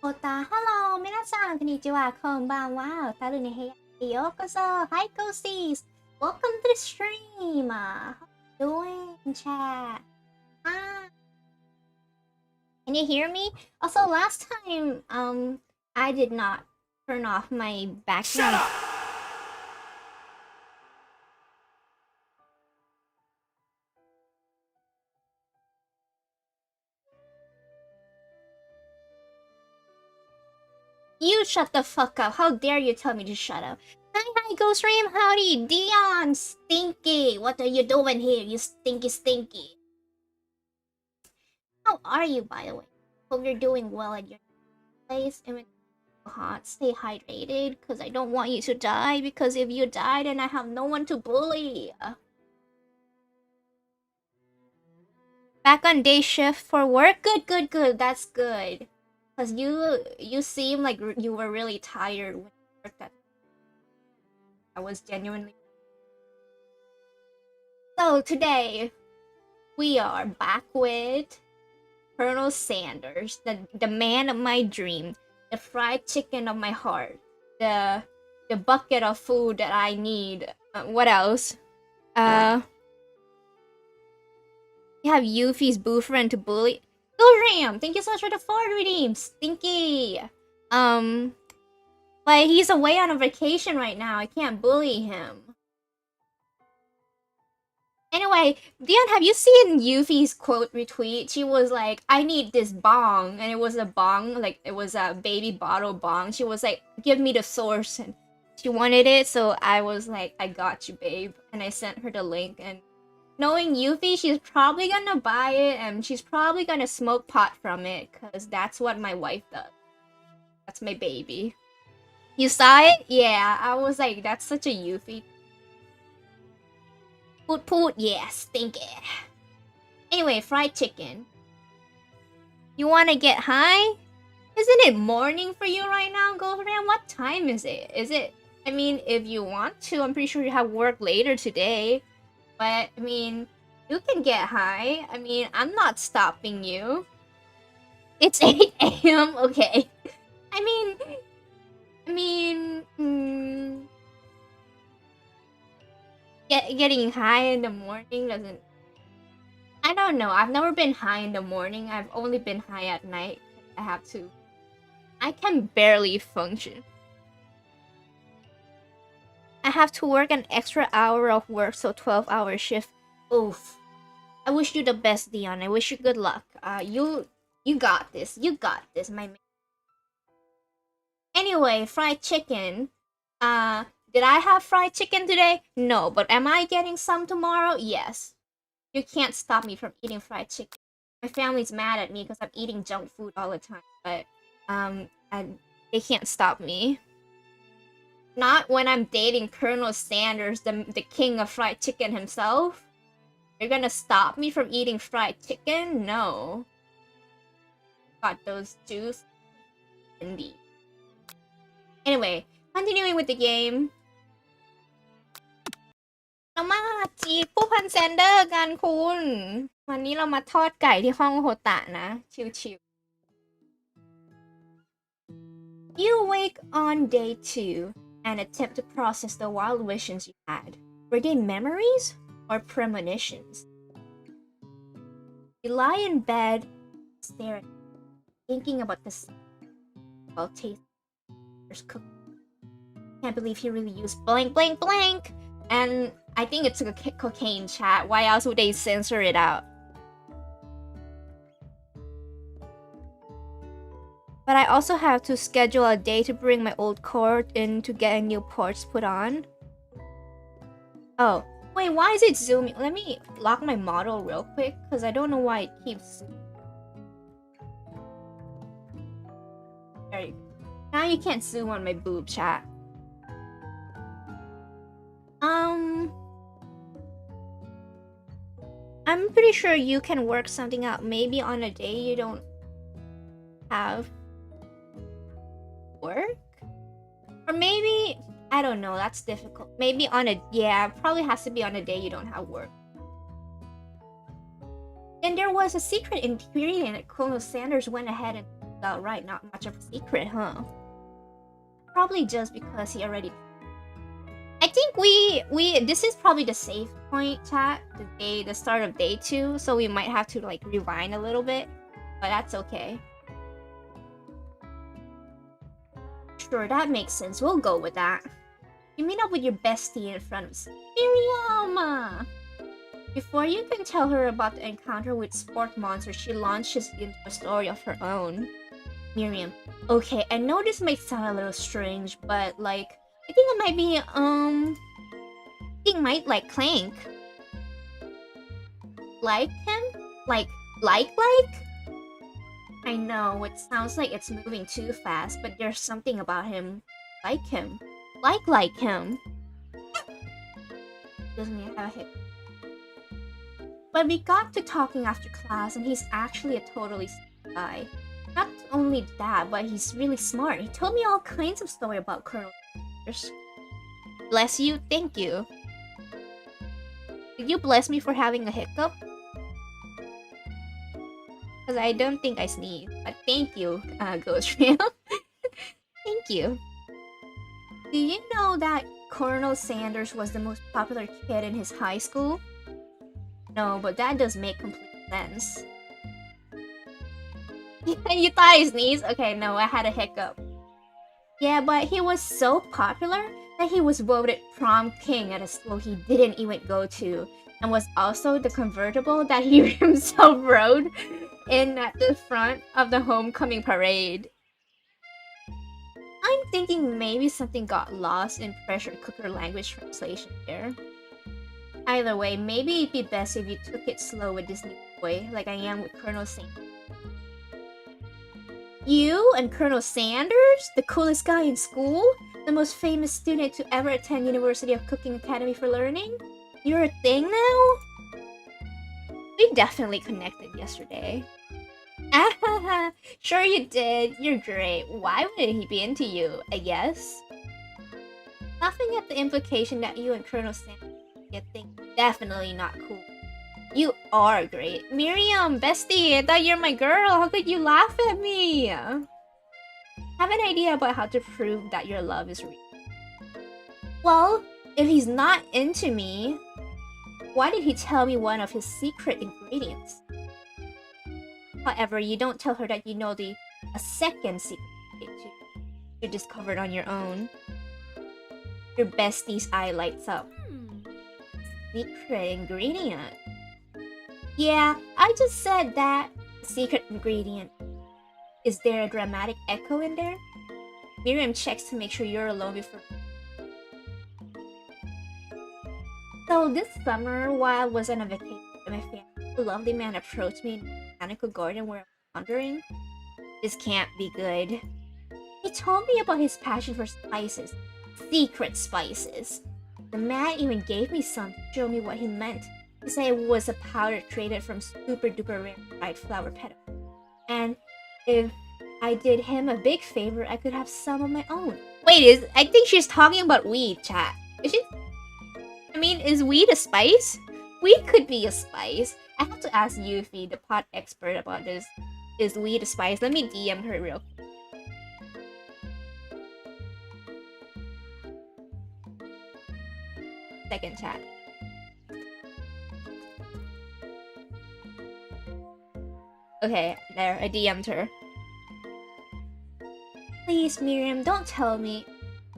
HotaHello 皆さんこんにちはこんばんはHotaruの部屋へようこそ Hi Ghosties Welcome to the stream How you doing chat Hi Can you hear me? Also last time I did not turn off my background You shut the fuck up. How dare you tell me to shut up? Hi, Ghost Stream. Howdy, Dion. Stinky. What are you doing here, you stinky? How are you, by the way? Hope you're doing well at your place. And when it's hot, stay hydrated. Because I don't want you to die. Because if you die, then I have no one to bully. Back on day shift for work? Good. That's good. Because you seem like you were really tired when you worked at I was genuinely So today we are back with Colonel Sanders, the man of my dream, the fried chicken of my heart, the bucket of food that I need. What else? You have Yuffie's boo friend to bully. Go Ram! Thank you so much for the 4 redeems! Stinky! But he's away on a vacation right now. I can't bully him. Anyway, Dion, have you seen Yuffie's quote retweet? She was like, I need this bong. And it was a bong, like it was a baby bottle bong. She was like, give me the source. And she wanted it, so I was like, I got you, babe. And I sent her the link. And knowing Yuffie, she's probably gonna buy it. And she's probably gonna smoke pot from it. Because that's what my wife does. That's my baby. You saw it? Yeah, I was like, that's such a Yuffie. Poot, yes, thank you. Anyway, fried chicken. You wanna get high? Isn't it morning for you right now, girlfriend? What time is it? I mean, if you want to, I'm pretty sure you have work later today. But, I mean, you can get high. I mean, I'm not stopping you. It's 8 a.m. Okay. Getting high in the morning doesn't... I don't know. I've never been high in the morning. I've only been high at night. I can barely function. I have to work an extra hour of work, so 12-hour shift. Oof. I wish you the best, Dion. I wish you good luck. You got this. You got this, my man. Anyway, fried chicken. Did I have fried chicken today? No, but am I getting some tomorrow? Yes. You can't stop me from eating fried chicken. My family's mad at me because I'm eating junk food all the time, but they can't stop me. Not when I'm dating Colonel Sanders, the king of fried chicken himself. You're gonna stop me from eating fried chicken? No. Got those juice. Indeed. Anyway, continuing with the game. เรามาจีบผู้พันแซนเดอร์กันคุณวันนี้เรามาทอดไก่ที่ห้องโฮตะนะชิวๆ You wake on day 2 and attempt to process the wild visions you had. Were they memories or premonitions? You lie in bed, stare at thinking about the while tasting cooking. Can't believe he really used blank blank blank. And I think it's a cocaine chat. Why else would they censor it out? But I also have to schedule a day to bring my old cord in to get a new parts put on. Oh, wait, why is it zooming? Let me lock my model real quick, because I don't know why it keeps... There you go. Now you can't zoom on my boob, chat. I'm pretty sure you can work something out. Maybe on a day you don't have work? Or maybe, I don't know, that's difficult. Maybe on a, yeah, probably has to be on a day you don't have work. And there was a secret ingredient that Colonel Sanders went ahead and got right. Not much of a secret, huh? Probably just because he already... I think we this is probably the safe point, chat. The start of day 2, so we might have to like rewind a little bit, but that's okay. Sure, that makes sense. We'll go with that. You meet up with your bestie in front of Miriam. Before you can tell her about the encounter with Sport Monster, she launches into a story of her own. Miriam, okay, I know this might sound a little strange, but like, I think it might be, I think might like Clank. Like him? Like? I know, it sounds like it's moving too fast, but there's something about him. Like him. Like him. Doesn't he have a hit? But we got to talking after class, and he's actually a totally guy. Not only that, but he's really smart. He told me all kinds of stories about Colonel Sanders. Bless you, thank you. Did you bless me for having a hiccup? Because I don't think I sneezed. But thank you, Ghost Rail. Thank you. Do you know that Colonel Sanders was the most popular kid in his high school? No, but that does make complete sense. You thought I sneezed? Okay, no, I had a hiccup. Yeah, but he was so popular that he was voted prom king at a school he didn't even go to, and was also the convertible that he himself rode in at the front of the homecoming parade. I'm thinking maybe something got lost in pressure cooker language translation there. Either way, maybe it'd be best if you took it slow with this new boy, like I am with Colonel Sanders. You and Colonel Sanders? The coolest guy in school? The most famous student to ever attend University of Cooking Academy for Learning? You're a thing now? We definitely connected yesterday. Ah, sure you did. You're great. Why wouldn't he be into you, I guess? Laughing at the implication that you and Colonel Sanders get things definitely not cool. You are great. Miriam, bestie, I thought you're my girl. How could you laugh at me? Have an idea about how to prove that your love is real. Well, if he's not into me, why did he tell me one of his secret ingredients? However, you don't tell her that you know a second secret ingredient you discovered on your own. Your bestie's eye lights up. Secret ingredient? Yeah, I just said that. Secret ingredient. Is there a dramatic echo in there? Miriam checks to make sure you're alone before. So this summer, while I was on a vacation with my family, a lovely man approached me in the botanical garden where I was wandering. This can't be good. He told me about his passion for spices. Secret spices. The man even gave me some to show me what he meant. He said it was a powder created from super duper rare dried flower petals. And if I did him a big favor, I could have some of my own. Wait, I think she's talking about weed, chat. Is she? I mean, is weed a spice? Weed could be a spice. I have to ask Yuffie, the pot expert, about this. Is weed a spice? Let me DM her real quick. Second chat. Okay, there, I DM'd her. Please, Miriam, don't tell me.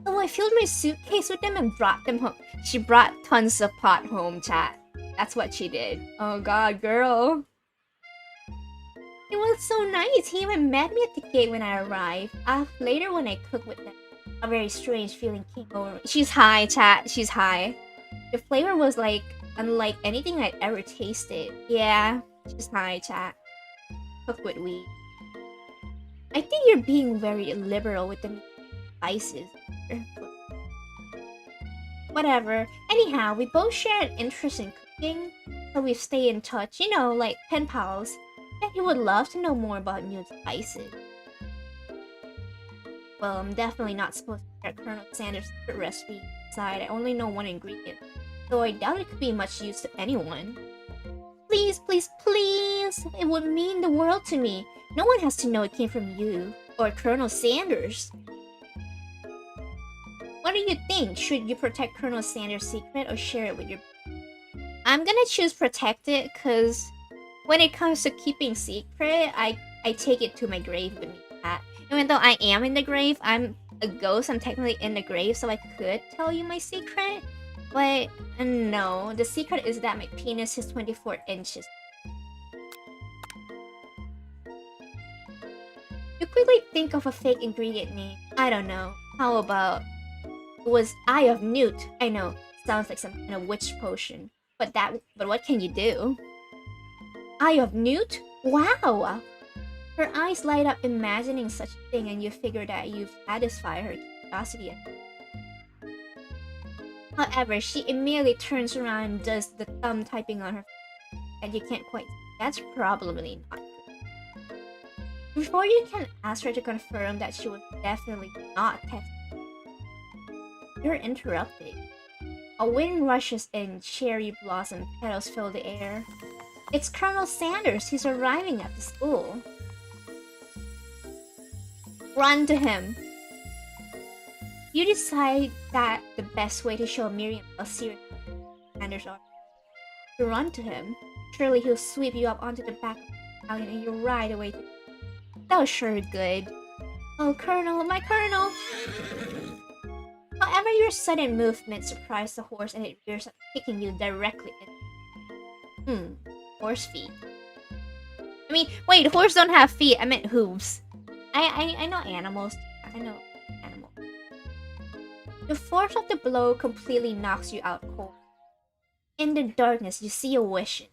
So I filled my suitcase with them and brought them home. She brought tons of pot home, chat. That's what she did. Oh god, girl. It was so nice. He even met me at the gate when I arrived. Later when I cooked with them, a very strange feeling came over me. She's high, chat. She's high. The flavor was like unlike anything I'd ever tasted. Yeah, she's high, chat. Cook with weed. I think you're being very liberal with the spices. Whatever. Anyhow, we both share an interest in cooking, so we stay in touch, you know, like pen pals. And he would love to know more about new spices. Well, I'm definitely not supposed to share Colonel Sanders' secret recipe inside. I only know one ingredient, so I doubt it could be much use to anyone. Please, please, please! It would mean the world to me. No one has to know it came from you, or Colonel Sanders. What do you think? Should you protect Colonel Sanders' secret or share it with your... I'm gonna choose protect it, cause when it comes to keeping secret, I take it to my grave with me. Even though I am in the grave, I'm a ghost, I'm technically in the grave, so I could tell you my secret. But no, the secret is that my penis is 24 inches. You quickly think of a fake ingredient name. I don't know. How about... It was Eye of Newt. I know, sounds like some kind of witch potion. But what can you do? Eye of Newt? Wow! Her eyes light up imagining such a thing, and you figure that you've satisfied her curiosity. However, she immediately turns around and does the thumb typing on her face, and you can't quite... That's probably not good. Before you can ask her to confirm that she was definitely not texting, you're interrupted. A wind rushes in, cherry blossom petals fill the air. It's Colonel Sanders. He's arriving at the school. Run to him. You decide that the best way to show Miriam how serious Sanders are to run to him. Surely he'll sweep you up onto the back of the stallion and you'll ride away to... That was sure good. Oh, Colonel, my Colonel! However, your sudden movement surprised the horse and it rears up, kicking you directly in. Horse feet. I mean, wait, horses don't have feet. I meant hooves. I know animals. I know animals. The force of the blow completely knocks you out cold. In the darkness, you see a vision.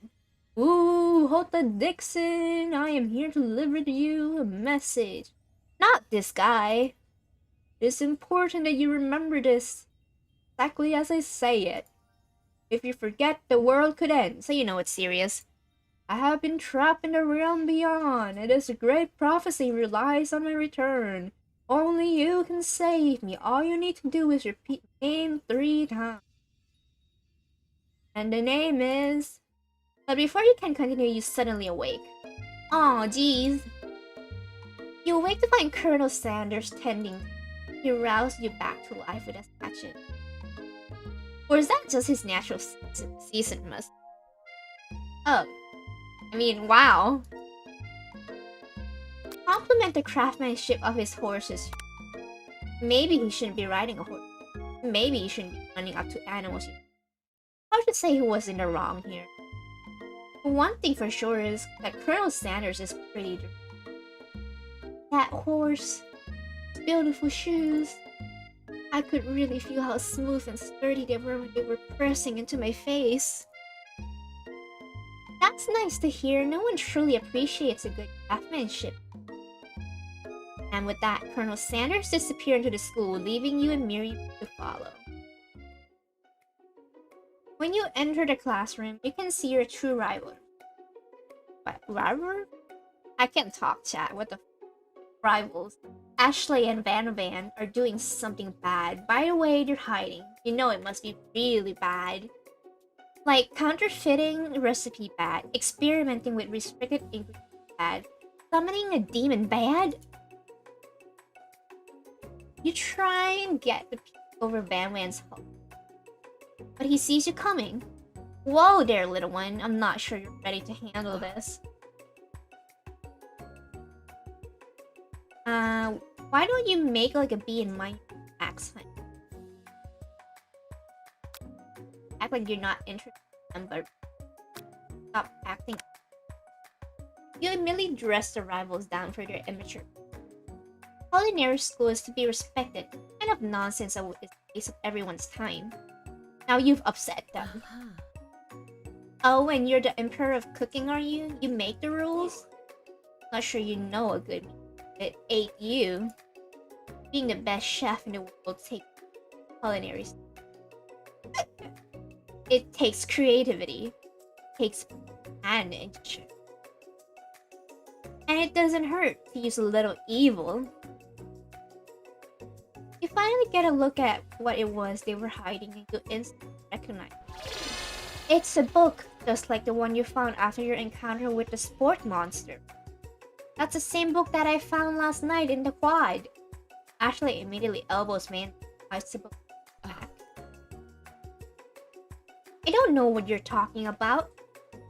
Ooh, Hota Dixon, I am here to deliver to you a message. Not this guy. It's important that you remember this exactly as I say it. If you forget, the world could end, so you know it's serious. I have been trapped in the realm beyond, and this great prophecy relies on my return. Only you can save me. All you need to do is repeat my name 3 times. And the name is... But before you can continue, you suddenly awake. Aw, jeez. You awake to find Colonel Sanders tending. He roused you back to life with a hatchet. Or is that just his natural seasonedness? Oh. I mean, wow. Compliment the craftsmanship of his horses. Maybe he shouldn't be riding a horse. Maybe he shouldn't be running up to animals. Hard to say who was in the wrong here. But one thing for sure is that Colonel Sanders is pretty dirty. That horse, beautiful shoes. I could really feel how smooth and sturdy they were when they were pressing into my face. That's nice to hear. No one truly appreciates a good craftsmanship. And with that, Colonel Sanders disappeared into the school, leaving you and Miriam to follow. When you enter the classroom, you can see your true rival. What, rival? I can't talk, chat. What the rivals? Ashley and Van are doing something bad. By the way, they're hiding. You know it must be really bad. Like counterfeiting recipe bad, experimenting with restricted ingredients bad, summoning a demon bad. You try and get the peek over Van's hope, but he sees you coming. Whoa there, little one. I'm not sure you're ready to handle this. Why don't you make like a bee in my accent? Act like you're not interested in them, but stop acting. You immediately dress the rivals down for their immature. Culinary school is to be respected. Kind of nonsense that is a waste of everyone's time. Now you've upset them. Oh, and you're the emperor of cooking, are you? You make the rules? Not sure you know a good meal. It ate you. Being the best chef in the world takes culinary school. It takes creativity. It takes management. And it doesn't hurt to use a little evil. You finally get a look at what it was they were hiding and you instantly recognize it. It's a book, just like the one you found after your encounter with the sport monster. That's the same book that I found last night in the quad. Ashley immediately elbows me and tries the book back. I don't know what you're talking about.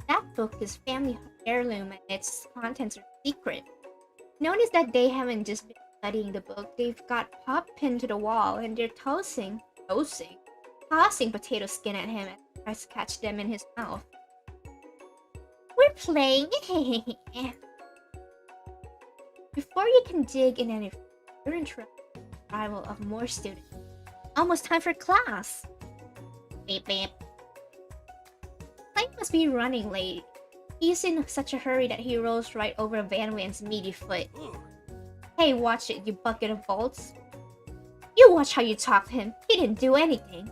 That book is family heirloom and its contents are secret. Notice that they haven't just been studying the book. They've got Pop pinned to the wall and they're tossing potato skin at him and tries to catch them in his mouth. We're playing. Before you can dig in any you're interrupted by the arrival of more students. Almost time for class. Beep beep. Clay must be running late. He's in such a hurry that he rolls right over Van's meaty foot. Hey, watch it, you bucket of bolts. You watch how you talk to him. He didn't do anything.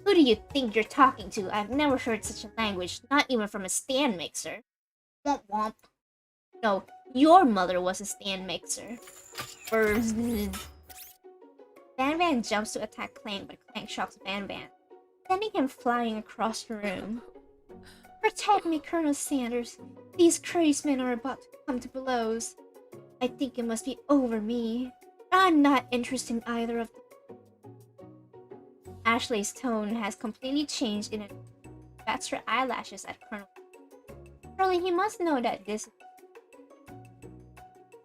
Who do you think you're talking to? I've never heard such a language, not even from a stand mixer. Womp womp. No, your mother was a stand mixer. Van jumps to attack Clank, but Clank shocks Van, sending him flying across the room. Protect me, Colonel Sanders. These crazed men are about to come to blows. I think it must be over me. I'm not interested in either of them. Ashley's tone has completely changed in it. Bats her eyelashes at Colonel. Surely he must know that this.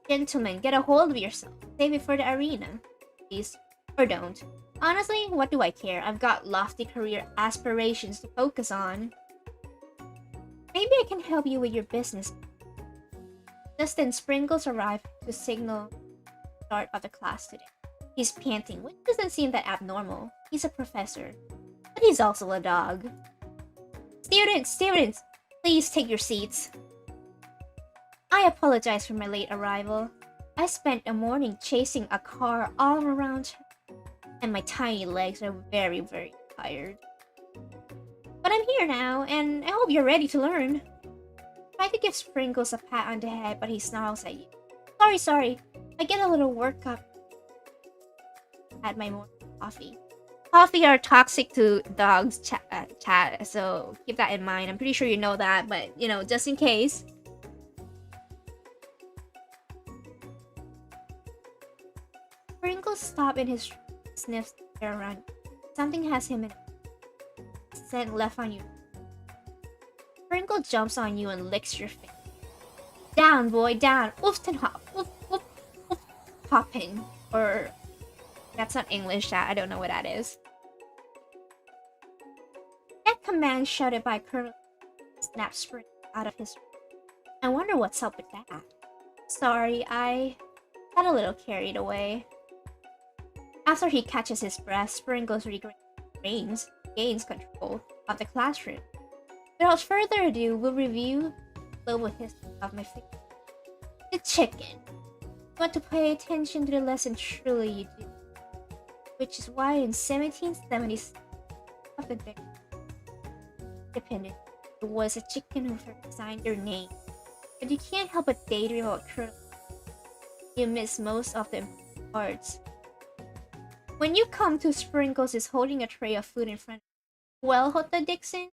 Gentlemen, get a hold of yourself. Save it for the arena. Please. Or don't. Honestly, what do I care? I've got lofty career aspirations to focus on. Maybe I can help you with your business. Just then, Sprinkles arrived to signal the start of the class today. He's panting, which doesn't seem that abnormal. He's a professor, but he's also a dog. Students, please take your seats. I apologize for my late arrival. I spent a morning chasing a car all around, and my tiny legs are very, very tired. But I'm here now, and I hope you're ready to learn. Try to give Sprinkles a pat on the head, but he snarls at you. Sorry. I get a little worked up at my morning coffee. Coffee are toxic to dogs, chat, so keep that in mind. I'm pretty sure you know that, but, just in case. Sprinkles stops in his sniffs around. Something has him in scent left on you. Sprinkle jumps on you and licks your face. Down, boy, down. Oof and hop. Oof, oof, oof. Hopping. Or... that's not English, chat. I don't know what that is. That command shouted by Colonel snapped Sprinkles out of his... I wonder what's up with that. Sorry, I got a little carried away. After he catches his breath, Sprinkles gains control of the classroom. Without further ado, we'll review the global history of my favorite. The chicken. You want to pay attention to the lesson, truly you do. Which is why in 1776, of the independence, it was a chicken who first signed their name. But you can't help but daydream about Colonel. You miss most of the important parts. When you come to Sprinkles is holding a tray of food in front of you. Well, Hota Dixon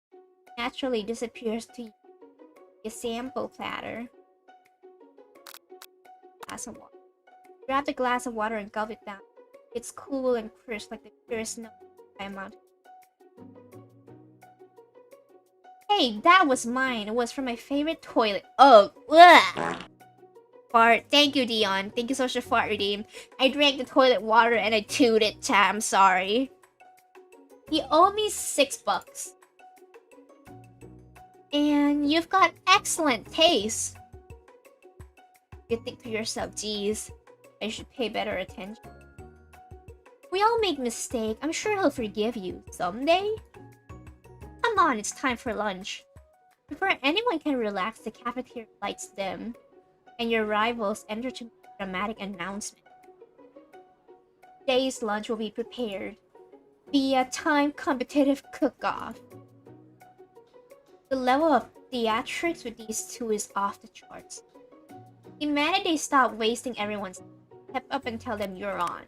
naturally disappears to you. A sample platter. Glass of water. Grab the glass of water and gulp it down. It's cool and crisp like the pure snow by a mountain. Hey, that was mine. It was from my favorite toilet. Oh, ugh. Fart. Thank you, Dion. Thank you so much for fart redeem. I drank the toilet water and I chewed it, chat. I'm sorry. You owe me $6. And you've got excellent taste. You think to yourself, geez, I should pay better attention. We all make mistakes. I'm sure he'll forgive you someday. Come on, it's time for lunch. Before anyone can relax, the cafeteria lights dim, and your rivals enter to make a dramatic announcement. Today's lunch will be prepared via time competitive cook-off. The level of theatrics with these two is off the charts. Demanded they stop wasting everyone's time. Step up and tell them you're on.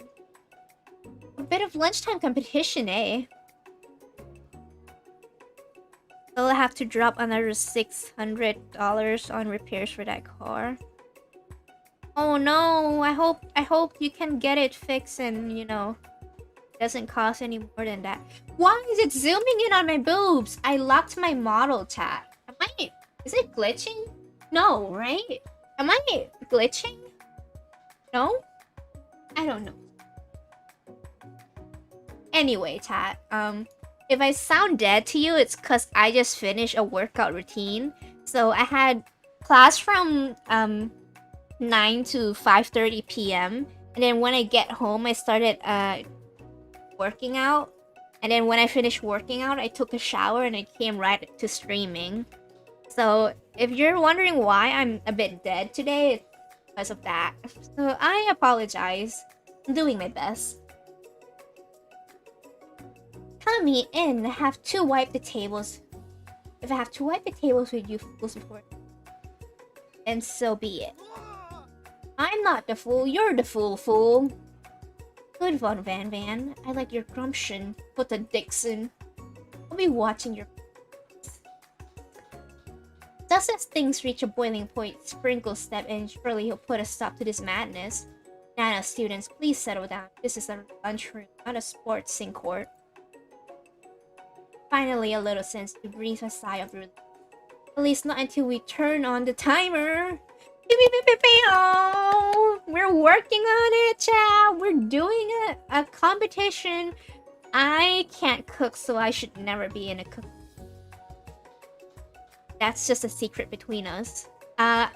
A bit of lunchtime competition, eh? I'll have to drop another $600 on repairs for that car. Oh no, I hope you can get it fixed and, doesn't cost any more than that. Why is it zooming in on my boobs? I locked my model, chat. Is it glitching? No, right? Am I glitching? No? I don't know. Anyway, chat, if I sound dead to you, it's cause I just finished a workout routine. So I had class from 9 to 5:30 p.m. And then when I get home, I started working out. And then when I finished working out, I took a shower and I came right to streaming. So if you're wondering why I'm a bit dead today, it's because of that. So I apologize. I'm doing my best. Coming in, I have to wipe the tables. If I have to wipe the tables with you fools before, then so be it. I'm not the fool, you're the fool. Good one, Van Van. I like your gumption, Hota Dixon. I'll be watching your... Just as things reach a boiling point, Sprinkles step in. Surely he'll put a stop to this madness. Now, students, please settle down. This is a lunchroom, not a sports sing court. Finally, a little sense to breathe a sigh of relief. At least not until we turn on the timer. Oh, we're working on it, chat. We're doing a competition. I can't cook, so I should never be in a cook. That's just a secret between us. I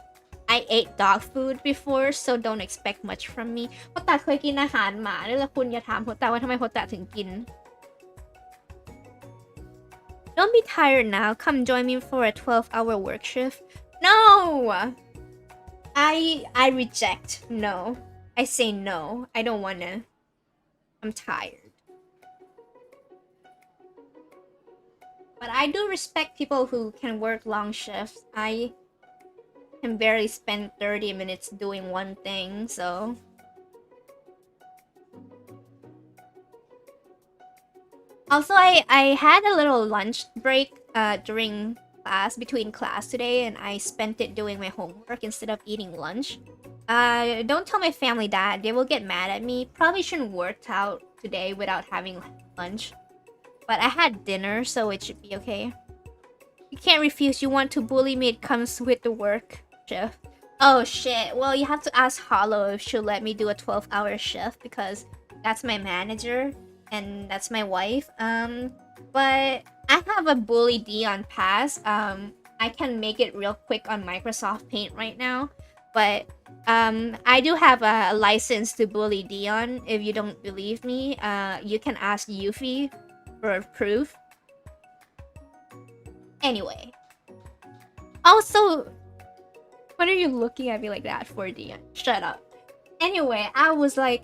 ate dog food before, so don't expect much from me. โฮตะเคยกินอาหารหมาด้วยล่ะคุณอย่าถามโฮตะว่าทำไมโฮตะถึงกิน Don't be tired now. Come join me for a 12-hour work shift. No! I reject. No. I say no. I don't wanna. I'm tired. But I do respect people who can work long shifts. I can barely spend 30 minutes doing one thing, so... Also, I had a little lunch break during class, between class today, and I spent it doing my homework instead of eating lunch. Don't tell my family that. They will get mad at me. Probably shouldn't work out today without having lunch. But I had dinner, so it should be okay. You can't refuse. You want to bully me, it comes with the work shift. Oh shit. Well, you have to ask Hollow if she'll let me do a 12-hour shift because that's my manager and that's my wife. But I have a Bully Dion pass. I can make it real quick on Microsoft Paint right now. But I do have a license to Bully Dion. If you don't believe me, you can ask Yuffie for proof. Anyway. Also, what are you looking at me like that for, Dion? Shut up. Anyway, I was like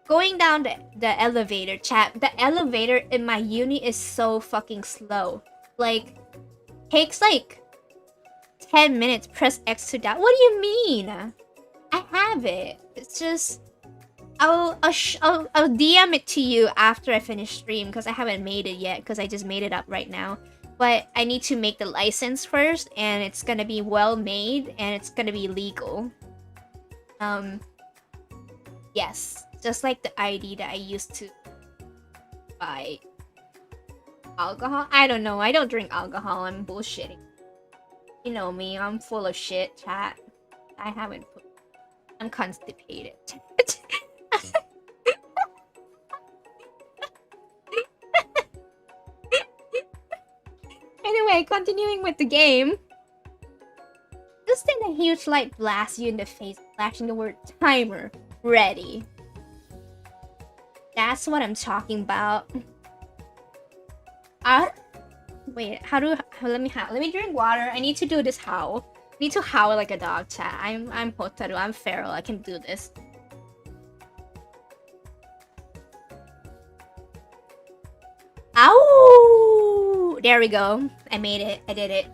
going down the elevator, chat. The elevator in my uni is so fucking slow. Like, takes like 10 minutes, press X to down. What do you mean? I have it. It's just... I'll DM it to you after I finish stream because I haven't made it yet because I just made it up right now. But I need to make the license first and it's gonna be well made and it's gonna be legal. Yes. Just like the ID that I used to buy alcohol. I don't know. I don't drink alcohol. I'm bullshitting. You know me. I'm full of shit, chat. I haven't put... I'm constipated. Anyway, continuing with the game. Just then a huge light blasts you in the face, flashing the word timer ready. That's what I'm talking about. Wait, let me drink water. I need to do this howl. I need to howl like a dog, chat. I'm Hotaru, I'm feral, I can do this. Ow! There we go. I made it. I did it.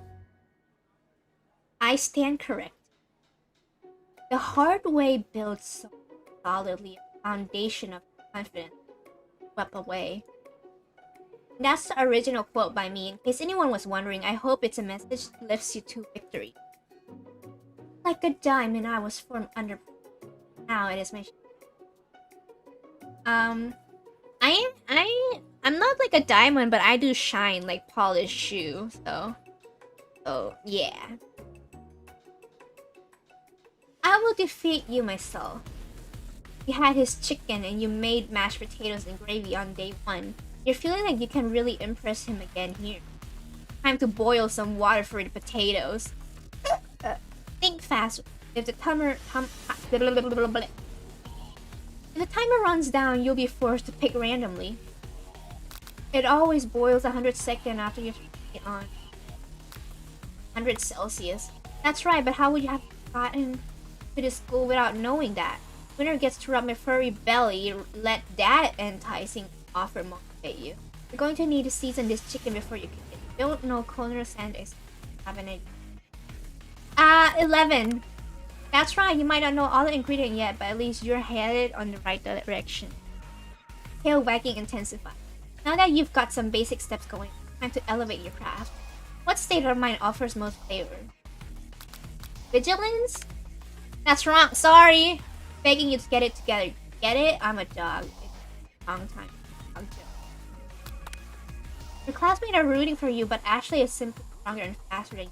I stand correct. The hard way builds so solidly a foundation of confidence swept away. That's the original quote by me. In case anyone was wondering, I hope it's a message that lifts you to victory. Like a diamond I was formed under. Now it is my... I'm not like a diamond, but I do shine like polished shoe, so yeah. I will defeat you myself. You had his chicken and you made mashed potatoes and gravy on day 1. You're feeling like you can really impress him again here. Time to boil some water for the potatoes. Think fast. If the timer runs down, you'll be forced to pick randomly. It always boils 100 seconds after you turn it on. 100 Celsius. That's right, but how would you have gotten to the school without knowing that? Winner gets to rub my furry belly. Let that enticing offer motivate you. You're going to need to season this chicken before you cook it. Don't know culinary standards. Have an idea. 11. That's right, you might not know all the ingredients yet, but at least you're headed on the right direction. Tail wagging intensified. Now that you've got some basic steps going, time to elevate your craft. What state of mind offers most flavor? Vigilance? That's wrong, sorry! Begging you to get it together. Get it? I'm a dog. It's a long time. Your classmates are rooting for you, but Ashley is simply stronger and faster than you.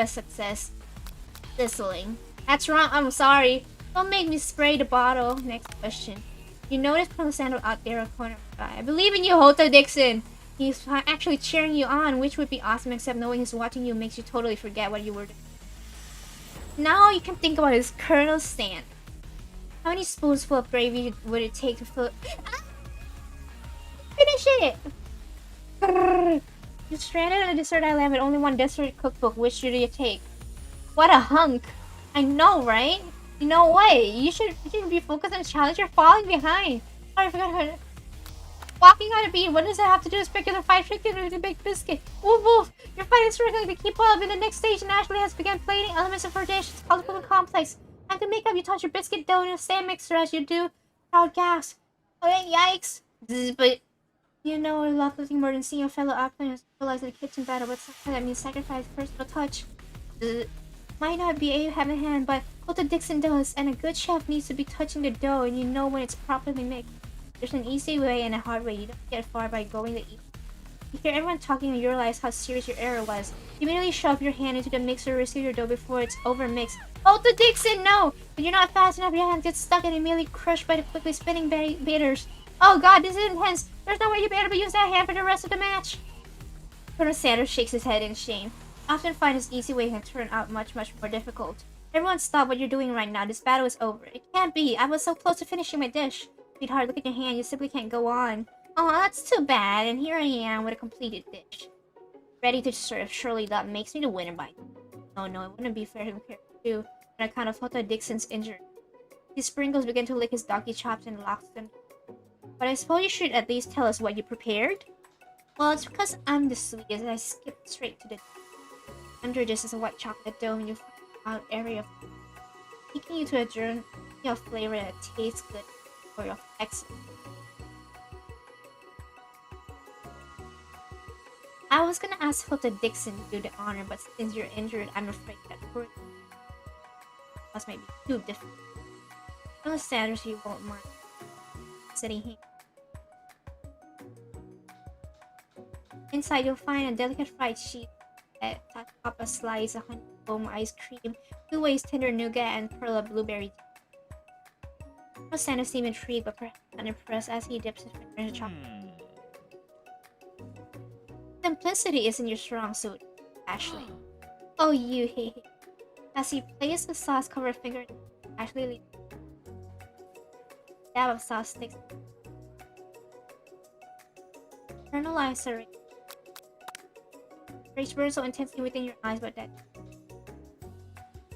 best success. Sizzling. That's wrong, I'm sorry. Don't make me spray the bottle. Next question. You notice Colonel Sandal out there in the corner of the eye. I believe in you, Hota Dixon. He's actually cheering you on, which would be awesome, except knowing he's watching you makes you totally forget what you were doing. Now you can think about his Colonel Sand. How many spoonsful of gravy would it take to fill... Ah! Finish it! Grrr. You're stranded on a desert island with only one desert cookbook. Which should you take? What a hunk! I know, right? You know what? You should be focused on the challenge. You're falling behind. Sorry, I forgot how to... Walking on a beat. What does that have to do with regular fried chicken or the baked biscuit? Woof woof! Your fight is struggling to keep up. In the next stage, Ashley has begun plating elements of her dish. It's colorful and complex. And to make up, you toss your biscuit dough in a sand mixer as you do. Proud gas. Okay, yikes. But you know, I love nothing more than seeing your fellow outplayers realize in a kitchen battle, but sometimes that means sacrifice personal touch. Might not be able to have a hand, but Hota Dixon does, and a good chef needs to be touching the dough, and you know when it's properly mixed. There's an easy way and a hard way. You don't get far by going the easy. You hear everyone talking and you realize how serious your error was. You immediately shove your hand into the mixer to receive your dough before it's overmixed. Hota Dixon, no! When you're not fast enough, your hand gets stuck and immediately crushed by the quickly spinning beaters. Oh god, this is intense. There's no way you better use that hand for the rest of the match. Colonel Sanders shakes his head in shame. I often find this easy way can turn out much more difficult. Everyone stop what you're doing right now. This battle is over. It can't be. I was so close to finishing my dish. Sweetheart, look at your hand. You simply can't go on. Oh, that's too bad. And here I am with a completed dish. Ready to serve. Surely that makes me the winner by now. No, it wouldn't be fair to compare to on account of Hota Dixon's injury. His sprinkles begin to lick his donkey chops and locks them. But I suppose you should at least tell us what you prepared? Well, it's because I'm the sweetest. I skipped straight to the... Under this is a white chocolate dough and you find out area of... Taking you to a journey of flavor that tastes good for your excellent. I was gonna ask Hota Dixon to do the honor, but since you're injured, I'm afraid that for us might be too different. Colonel Sanders, you won't mind sitting here. Inside, you'll find a delicate fried sheet that top a slice of honeycomb ice cream, 2 ways tender nougat, and pearl of blueberry. Colonel Sanders seemed intrigued but perhaps unimpressed as he dips his finger in the chocolate. Simplicity isn't your strong suit, Ashley. Oh, you hate it. As he placed the sauce-covered finger, Ashley leaves. A dab of sauce sticks. Colonel Lysa rage burns so intensely within your eyes, but that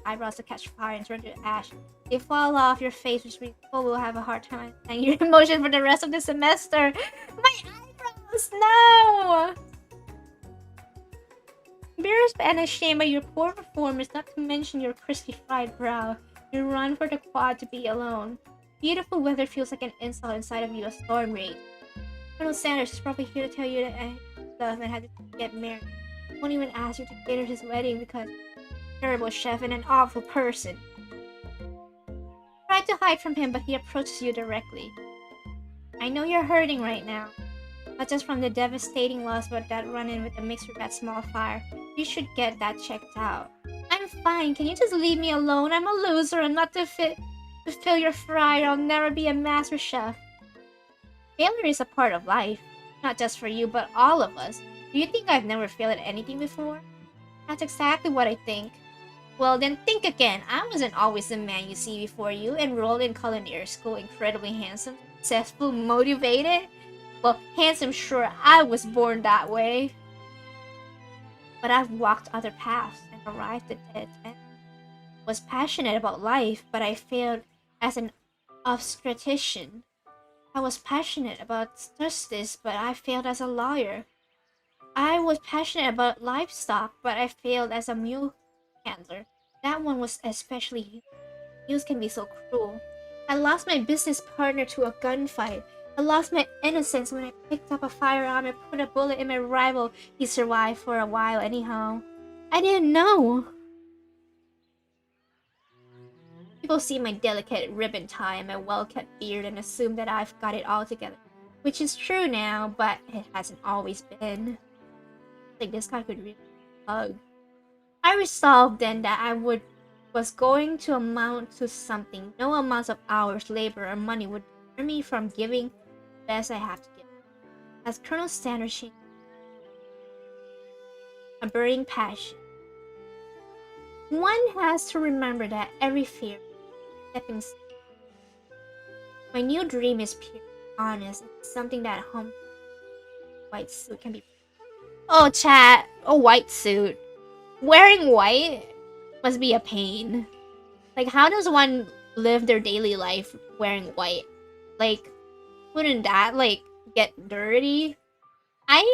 eyebrows to catch fire and turn to ash. They fall off your face, which means people will have a hard time understanding your emotion for the rest of the semester. My eyebrows, no! Embarrassed and ashamed by your poor performance, not to mention your crispy fried brow, you run for the quad to be alone. Beautiful weather feels like an insult inside of you, a storm rage. Colonel Sanders is probably here to tell you that I love and had to get married. I won't even ask you to cater his wedding because he's a terrible chef and an awful person. Try to hide from him, but he approaches you directly. I know you're hurting right now. Not just from the devastating loss, but that run-in with the mixer that small fire. You should get that checked out. I'm fine. Can you just leave me alone? I'm a loser. I'm not to fill your fryer. I'll never be a master chef. Failure is a part of life. Not just for you, but all of us. Do you think I've never failed at anything before? That's exactly what I think. Well, then think again. I wasn't always the man you see before you. Enrolled in culinary school, incredibly handsome, successful, motivated. Well, handsome, sure, I was born that way. But I've walked other paths and arrived at dead end. Was passionate about life, but I failed as an obstetrician. I was passionate about justice, but I failed as a lawyer. I was passionate about livestock, but I failed as a mule handler. That one was especially huge. Mules can be so cruel. I lost my business partner to a gunfight. I lost my innocence when I picked up a firearm and put a bullet in my rival. He survived for a while anyhow. I didn't know. People see my delicate ribbon tie and my well-kept beard and assume that I've got it all together. Which is true now, but it hasn't always been. Like this guy could really hug. I resolved then that was going to amount to something. No amounts of hours, labor, or money would deter me from giving the best I have to give. As Colonel Sanders changed, a burning passion. One has to remember that every fear, stepping stone. My new dream is pure, honest, and something that home white suit can be. Oh, chat, a white suit. Wearing white must be a pain. Like, how does one live their daily life wearing white? Like, wouldn't that, like, get dirty?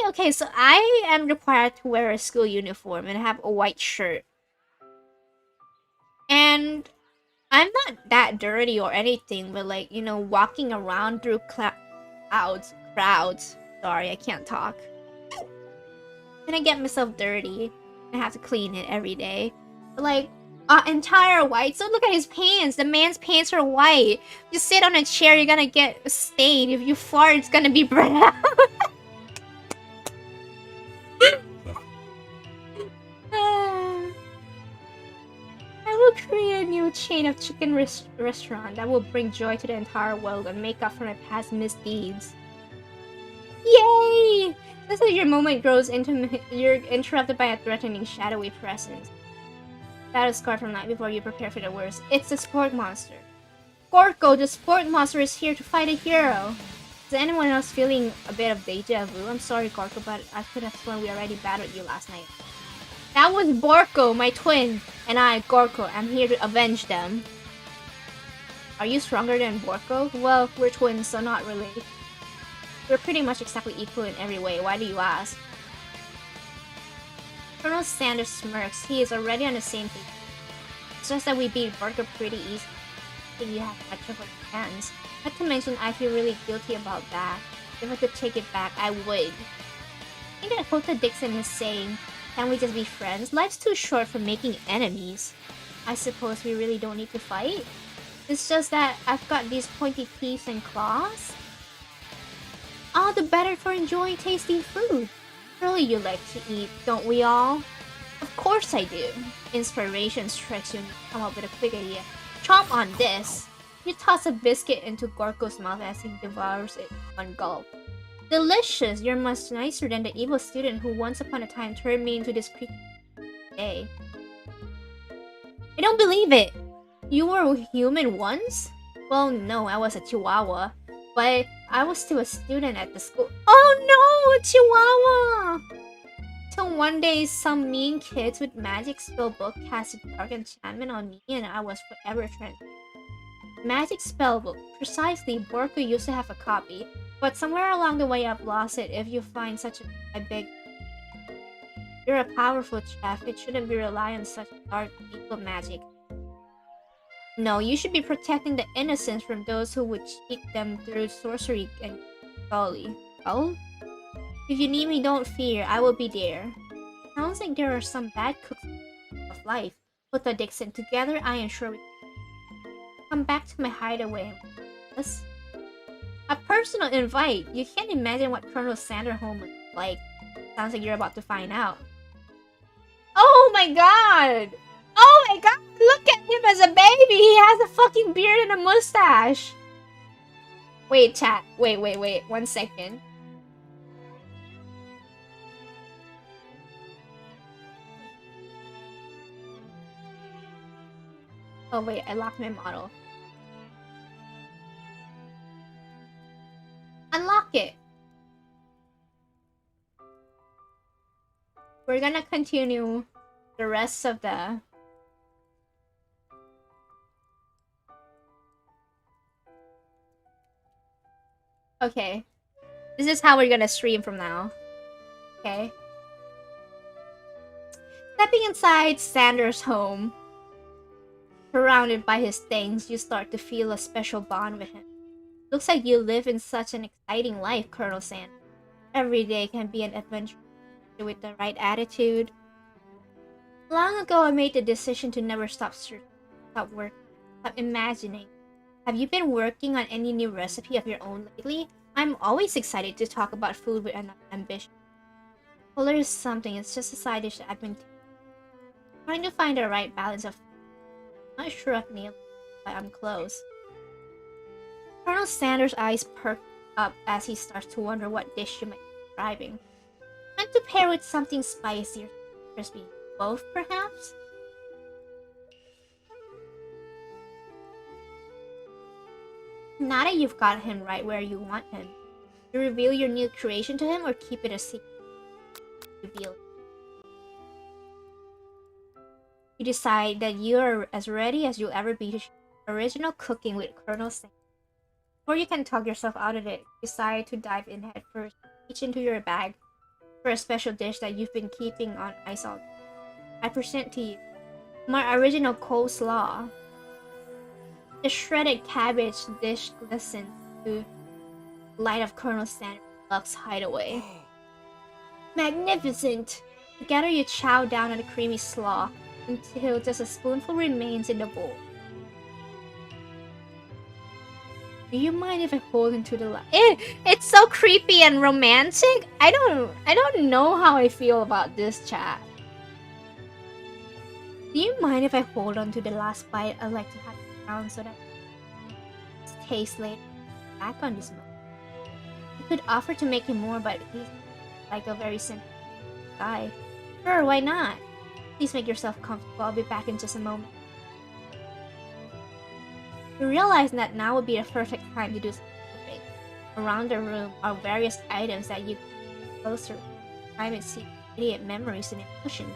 Okay, so I am required to wear a school uniform and have a white shirt. And I'm not that dirty or anything, but like, you know, walking around through crowds. Sorry, I can't talk. And I get myself dirty. I have to clean it every day. But like, entire white. So look at his pants. The man's pants are white. You sit on a chair, you're gonna get a stain. If you fart, it's gonna be brown. I will create a new chain of chicken restaurant that will bring joy to the entire world and make up for my past misdeeds. Yay! Just as your moment grows into, you're interrupted by a threatening, shadowy presence. Battle scarred from night before you prepare for the worst. It's the sport monster. Gorko, the sport monster, is here to fight a hero. Is anyone else feeling a bit of deja vu? I'm sorry, Gorko, but I could have sworn we already battled you last night. That was Borko, my twin, and I, Gorko, am here to avenge them. Are you stronger than Borko? Well, we're twins, so not really. We're pretty much exactly equal in every way. Why do you ask? Colonel Sanders smirks. He is already on the same page. It's just that we beat Borko pretty easy. I think you have much of our hands. Not to mention, I feel really guilty about that. If I could take it back, I would. I think that Hota Dixon is saying, can't we just be friends? Life's too short for making enemies. I suppose we really don't need to fight. It's just that I've got these pointy teeth and claws. All the better for enjoying tasty food. Surely you like to eat, don't we all? Of course I do. Inspiration strikes you and you come up with a quick idea. Chomp on this. You toss a biscuit into Gorko's mouth as he devours it in one gulp. Delicious! You're much nicer than the evil student who once upon a time turned me into this creature today. I don't believe it! You were human once? Well, no, I was a chihuahua. But I was still a student at the school. Oh no! A chihuahua! Till one day, some mean kids with magic spellbook cast a dark enchantment on me and I was forever transformed. Magic spellbook. Precisely, Borko used to have a copy. But somewhere along the way I've lost it. If you find such a... I beg... You're a powerful chef. It shouldn't be rely on such dark, evil magic. No, you should be protecting the innocents from those who would cheat them through sorcery and folly. Oh? If you need me, don't fear. I will be there. Sounds like there are some bad cooks of life. Hota Dixon, together I am sure we come back to my hideaway. Yes? A personal invite. You can't imagine what Colonel Sanders' home was like. Sounds like you're about to find out. Oh my god! Oh my god! Look at him as a baby! He has a fucking beard and a mustache! Wait, chat. Wait. 1 second. Oh wait, I locked my model. Unlock it. We're gonna continue the rest of the... Okay. This is how we're gonna stream from now. Okay. Stepping inside Sanders' home, surrounded by his things, you start to feel a special bond with him. Looks like you live in such an exciting life, Colonel Sanders. Every day can be an adventure with the right attitude. Long ago, I made the decision to never stop searching, stop working, stop imagining. Have you been working on any new recipe of your own lately? I'm always excited to talk about food with an ambition. Well, there's something. It's just a side dish that I've been trying to find the right balance of. I'm not sure I've nailed it, but I'm close. Colonel Sanders' eyes perk up as he starts to wonder what dish you might be describing. Meant to pair with something spicy or crispy. Both, perhaps? Now that you've got him right where you want him, you reveal your new creation to him or keep it a secret? Reveal. You decide that you're as ready as you'll ever be to share original cooking with Colonel Sanders. Before you can talk yourself out of it, you decide to dive in head first, reach into your bag for a special dish that you've been keeping on ice all day. I present to you my original coleslaw. The shredded cabbage dish glistens to the light of Colonel Sanders' Lux hideaway. Magnificent! Together you chow down on the creamy slaw until just a spoonful remains in the bowl. Do you mind if I hold into the light? It's so creepy and romantic. I don't know how I feel about this, chat. Do you mind if I hold on to the last bite? I'd like to have it down so that it tastes later back on this moment. You could offer to make him more, but he's like a very simple guy. Sure, why not? Please make yourself comfortable. I'll be back in just a moment. You realize that now would be the perfect time to do something. Around the room are various items that you can closer time and see immediate memories and emotions.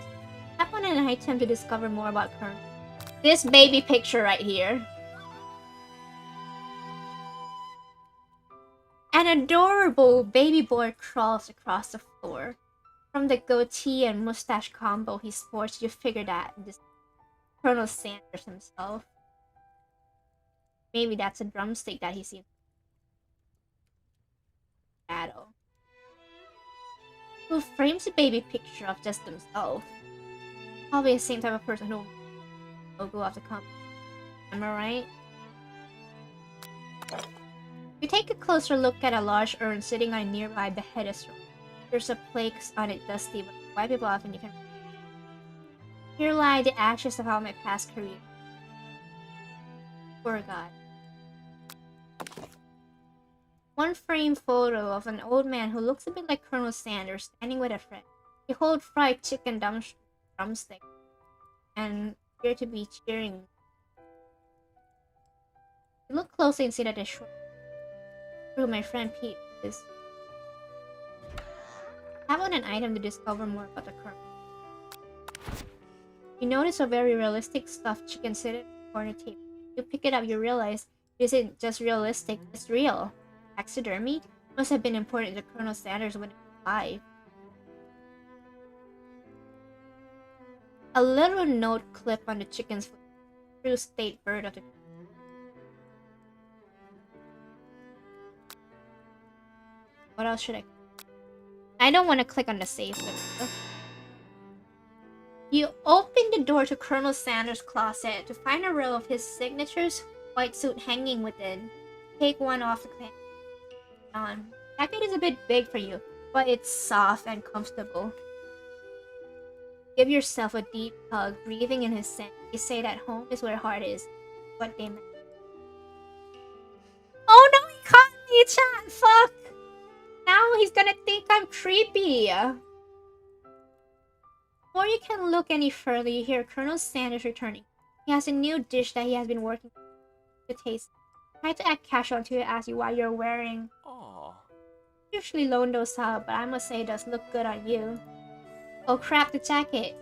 Tap on an item to discover more about Colonel. This baby picture right here. An adorable baby boy crawls across the floor. From the goatee and mustache combo he sports, you figure that this is Colonel Sanders himself. Maybe that's a drumstick that he sees. Shadow. Who frames a baby picture of just himself? Probably the same type of person who will go off the company. Am I right? You take a closer look at a large urn sitting on a nearby beheaded room. There's a plaque on it dusty, but you wipe it off and you can. Here lie the ashes of all my past career. Poor God. One framed photo of an old man who looks a bit like Colonel Sanders standing with a friend. They hold fried chicken drumstick and appear to be cheering. You look closely and see that the short through my friend Pete is. Have on an item to discover more about the Colonel. You notice a very realistic stuffed chicken sitting at the corner table. You pick it up, you realize it isn't just realistic, it's real. Taxidermy must have been important to Colonel Sanders when he was alive. A little note clip on the chicken's foot. True state bird of the. What else should I don't want to click on the save button. You open the door to Colonel Sanders' closet to find a row of his signatures white suit hanging within. Take one off the clamp. Jacket is a bit big for you, but it's soft and comfortable. Give yourself a deep hug, breathing in his scent. You say that home is where heart is. What they meant. Oh no, he caught me, chat! Fuck! Now he's gonna think I'm creepy. Before you can look any further, you hear Colonel Sanders returning. He has a new dish that he has been working to taste. Try to act casual until he asks you what you're wearing. Aww. Usually loan those out, but I must say it does look good on you. Oh crap, the jacket.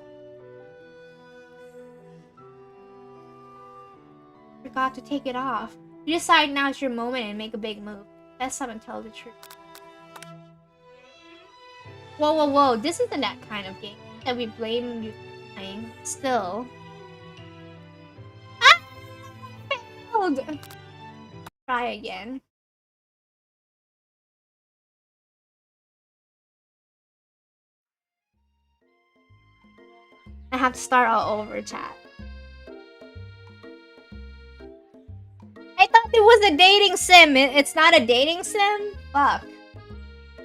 Forgot to take it off. You decide now is your moment and make a big move. Fess up and tell the truth. Whoa, whoa, whoa, this isn't that kind of game that we blame you for playing. Still. Ah! I failed! Try again. I have to start all over, chat. I thought it was a dating sim. It's not a dating sim? Fuck.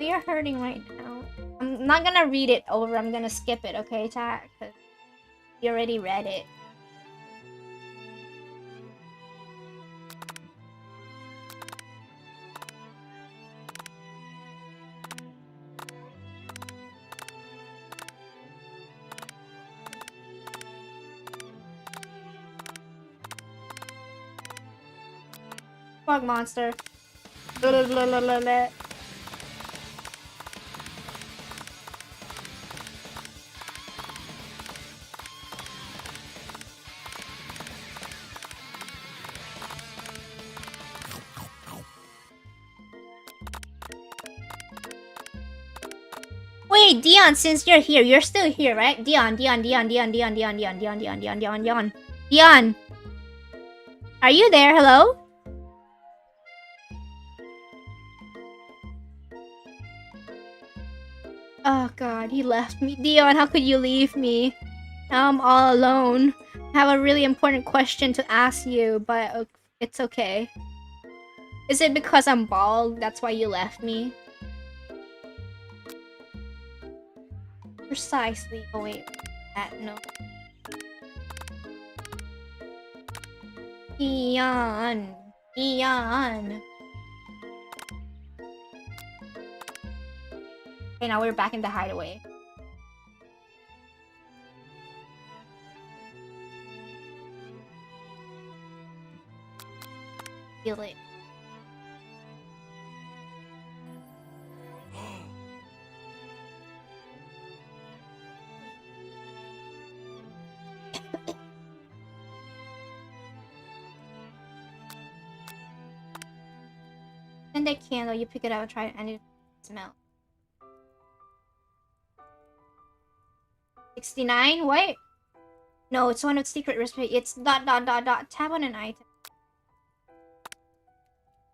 We are hurting right now. I'm not gonna read it over. I'm gonna skip it, okay, chat? Because you already read it. Fuck monster. Blah, blah, blah, blah, blah. Wait, Dion, since you're here, you're still here, right? Dion. Dion. Are you there? Hello? Oh god, he left me. Dion, how could you leave me? Now I'm all alone. I have a really important question to ask you, but it's okay. Is it because I'm bald? That's why you left me? Precisely. Oh wait, no. Dion. Okay, now we're back in the hideaway. Feel it. Send that candle, you pick it up and try it, and it smells. 69? What? No, it's one of the secret recipes. It's ... Tap on an item.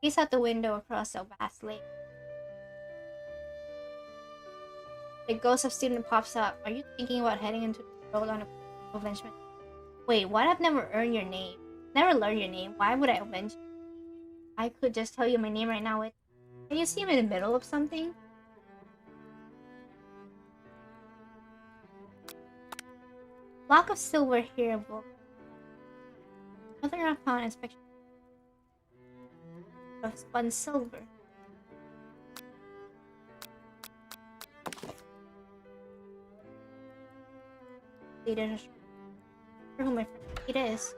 Gaze out the window across the vast lake. The ghost of student pops up. Are you thinking about heading into the world on a avengement? Wait, what? I've never earned your name. Never learned your name. Why would I avenge you? I could just tell you my name right now. Can you see I'm in the middle of something? Block of silver here. Another upon inspection of spun silver. It is. For whom it is.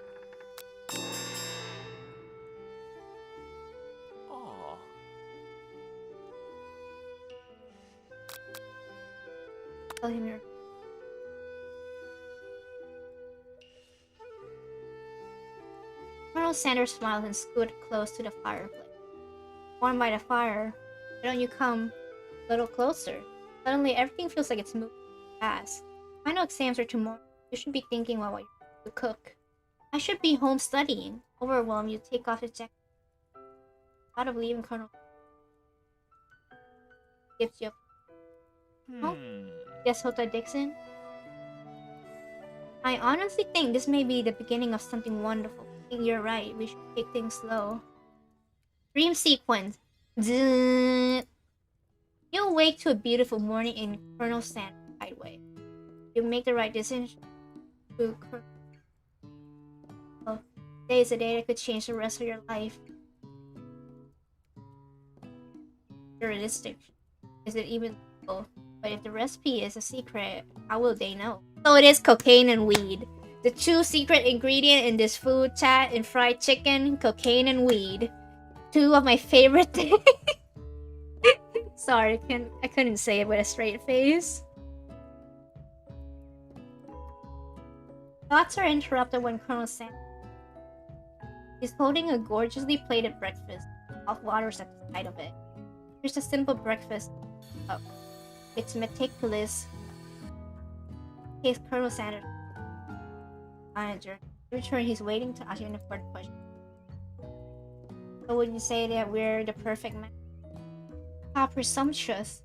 Tell him your. Colonel Sanders smiled and scooted close to the fireplace. Warmed by the fire, why don't you come a little closer? Suddenly, everything feels like it's moving fast. Final exams are tomorrow. You should be thinking about what you cook. I should be home studying. Overwhelmed, you take off his jacket. Out of leaving Colonel gives you a... Oh? Yes, Hota Dixon? I honestly think this may be the beginning of something wonderful. I think you're right. We should take things slow. Dream sequence. You awake to a beautiful morning in Colonel Sanders' hideaway. You make the right decision to today is a day that could change the rest of your life. Realistic. Is it even legal? But if the recipe is a secret, how will they know? So it is cocaine and weed. The two secret ingredient in this food, chat, and fried chicken, cocaine and weed. Two of my favorite things. Sorry, I couldn't say it with a straight face. Thoughts are interrupted when Colonel Sanders is holding a gorgeously plated breakfast. Hot water's at the side of it. Here's a simple breakfast cup. It's meticulous. In case Colonel Sanders, manager, in return, he's waiting to ask you an important question. So would you say that we're the perfect match? How presumptuous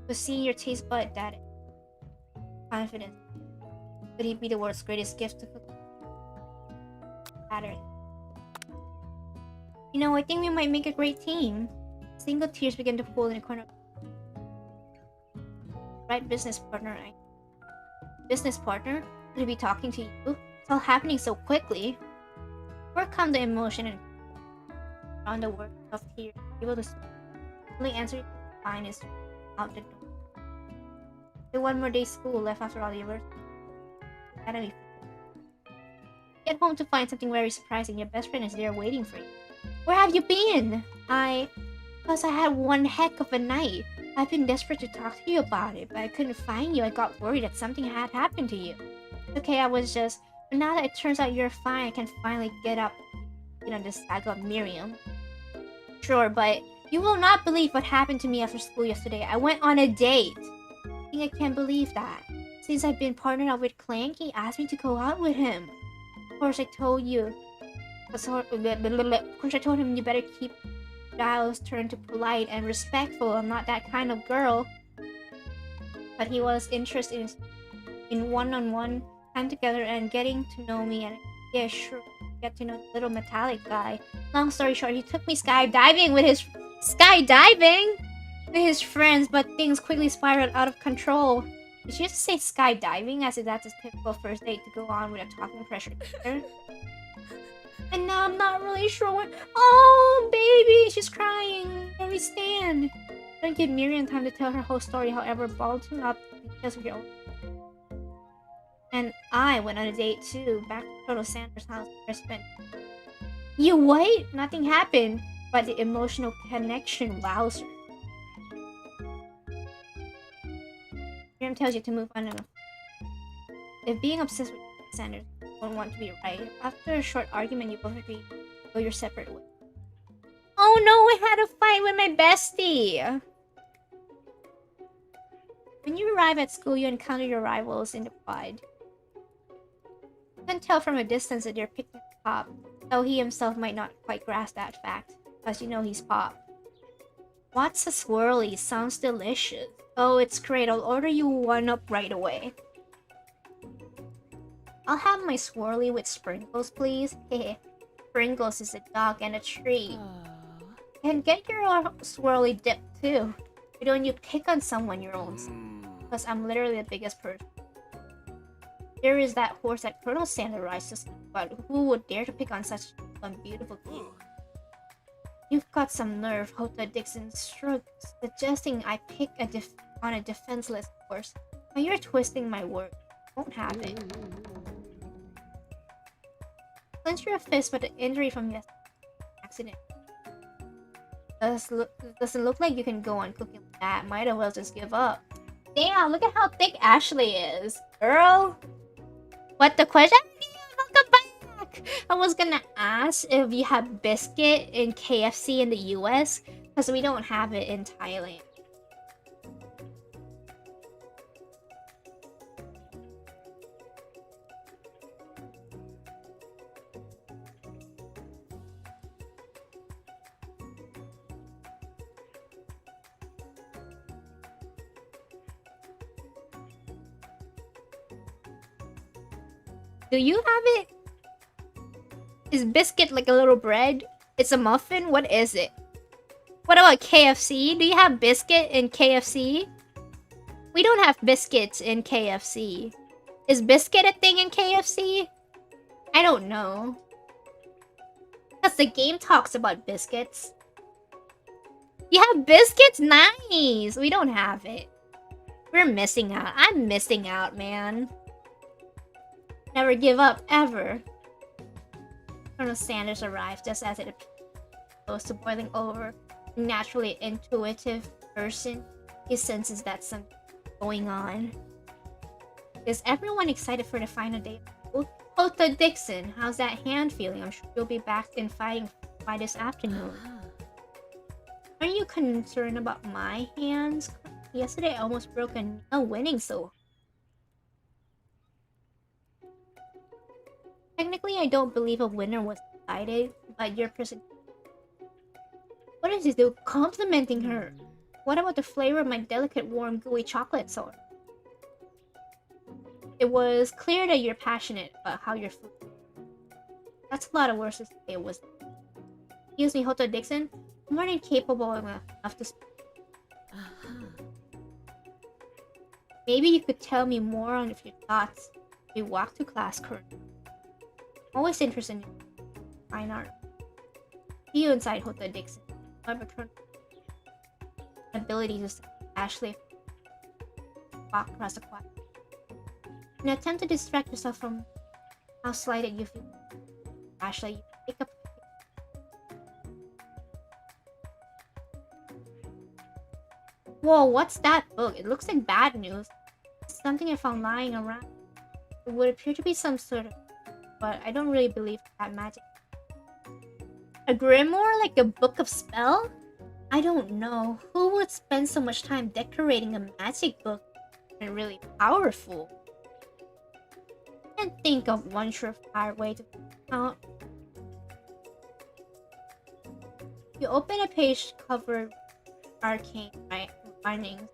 to see your taste bud, that confidence. Could he be the world's greatest gift to pattern? You know, I think we might make a great team. Single tears begin to pool in the corner. Right, business partner. Business partner? Could he be talking to you? It's all happening so quickly. Where come the emotion and on the word of tears? Able to only answer fine is out the door. The one more day school left after all the university. Gotta be. Get home to find something very surprising. Your best friend is there waiting for you. Where have you been? Because I had one heck of a night. I've been desperate to talk to you about it, but I couldn't find you. I got worried that something had happened to you. Okay, I was just... But now that it turns out you're fine, I can finally get up, the saga of Miriam. Sure, but you will not believe what happened to me after school yesterday. I went on a date. I think I can't believe that. Since I've been partnered up with Clank, he asked me to go out with him. Of course, I told you. Of course, I told him you better keep Giles turned to polite and respectful. I'm not that kind of girl. But he was interested in one-on-one time together and getting to know me, and yeah, sure, get to know the little metallic guy. Long story short, he took me skydiving with his friends, but things quickly spiraled out of control. Did she just say skydiving as if that's a typical first date to go on with a talking pressure either? And now I'm not really sure what. Oh, baby, she's crying. Where we stand? Don't give Miriam time to tell her whole story, however, ballsing up because of your own. And I went on a date too, back to Colonel Sanders' house where I spent. You what? Nothing happened, but the emotional connection wows her. Miriam tells you to move on. If being obsessed with Sanders won't want to be right, after a short argument, you both agree to go your separate ways. Oh no, I had a fight with my bestie! When you arrive at school, you encounter your rivals in the quad. You can tell from a distance that you're picking Pop, though he himself might not quite grasp that fact, because you know he's Pop. What's a swirly? Sounds delicious. Oh, it's great. I'll order you one up right away. I'll have my swirly with sprinkles, please. Heh. Sprinkles is a dog and a tree. And get your swirly dip too. Why don't you pick on someone your own? Because I'm literally the biggest person. There is that horse that Colonel Sanders rides to sleep, but who would dare to pick on such a beautiful kid? You've got some nerve, Hota Dixon shrugged, suggesting I pick on a defenseless horse. Now you're twisting my words. Won't happen. Clench your fist, but the injury from yesterday's accident doesn't look like you can go on cooking like that. Might as well just give up. Damn, look at how thick Ashley is. Girl. What the question? Welcome back! I was gonna ask if you have biscuit in KFC in the US, because we don't have it in Thailand. Do you have it? Is biscuit like a little bread? It's a muffin? What is it? What about KFC? Do you have biscuit in KFC? We don't have biscuits in KFC. Is biscuit a thing in KFC? I don't know. Because the game talks about biscuits. You have biscuits? Nice! We don't have it. We're missing out. I'm missing out, man. Never give up, ever. Colonel Sanders arrives just as it appears close to boiling over. A naturally intuitive person, he senses that something's going on. Is everyone excited for the final day of school? Hota Dixon, how's that hand feeling? I'm sure you'll be back in fighting by this afternoon. Aren't you concerned about my hands? Yesterday I almost broke a nail winning so. Technically, I don't believe a winner was decided, but your person. What is this dude complimenting her? What about the flavor of my delicate, warm, gooey chocolate sauce? It was clear that you're passionate about how you're feeling. That's a lot of words to say. It was. Excuse me, Hotaru Dixon. I'm more than capable enough to speak. Maybe you could tell me more on your thoughts. You walk to class currently. Always interested in fine art. See you inside, Hotaru Dixon. My patron ability to Ashley walk across the quad. In an attempt to distract yourself from how slighted you feel, Ashley, you pick up. Whoa, what's that book? It looks like bad news. It's something I found lying around. It would appear to be some sort of, but I don't really believe that magic. A grimoire, like a book of spell? I don't know. Who would spend so much time decorating a magic book and really powerful? I can't think of one surefire way to count. You open a page covered arcane findings.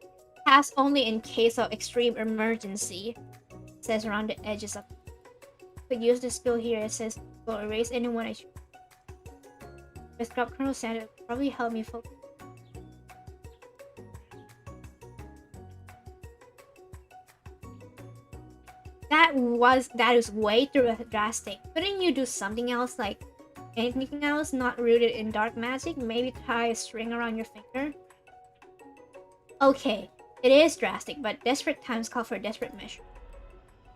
Pass only in case of extreme emergency. It says around the edges of it. But use the skill here. It says will erase anyone I choose. With Drop Colonel Sanders will probably help me focus. That is way too drastic. Couldn't you do something else, like anything else not rooted in dark magic? Maybe tie a string around your finger? Okay, it is drastic, but desperate times call for desperate measures.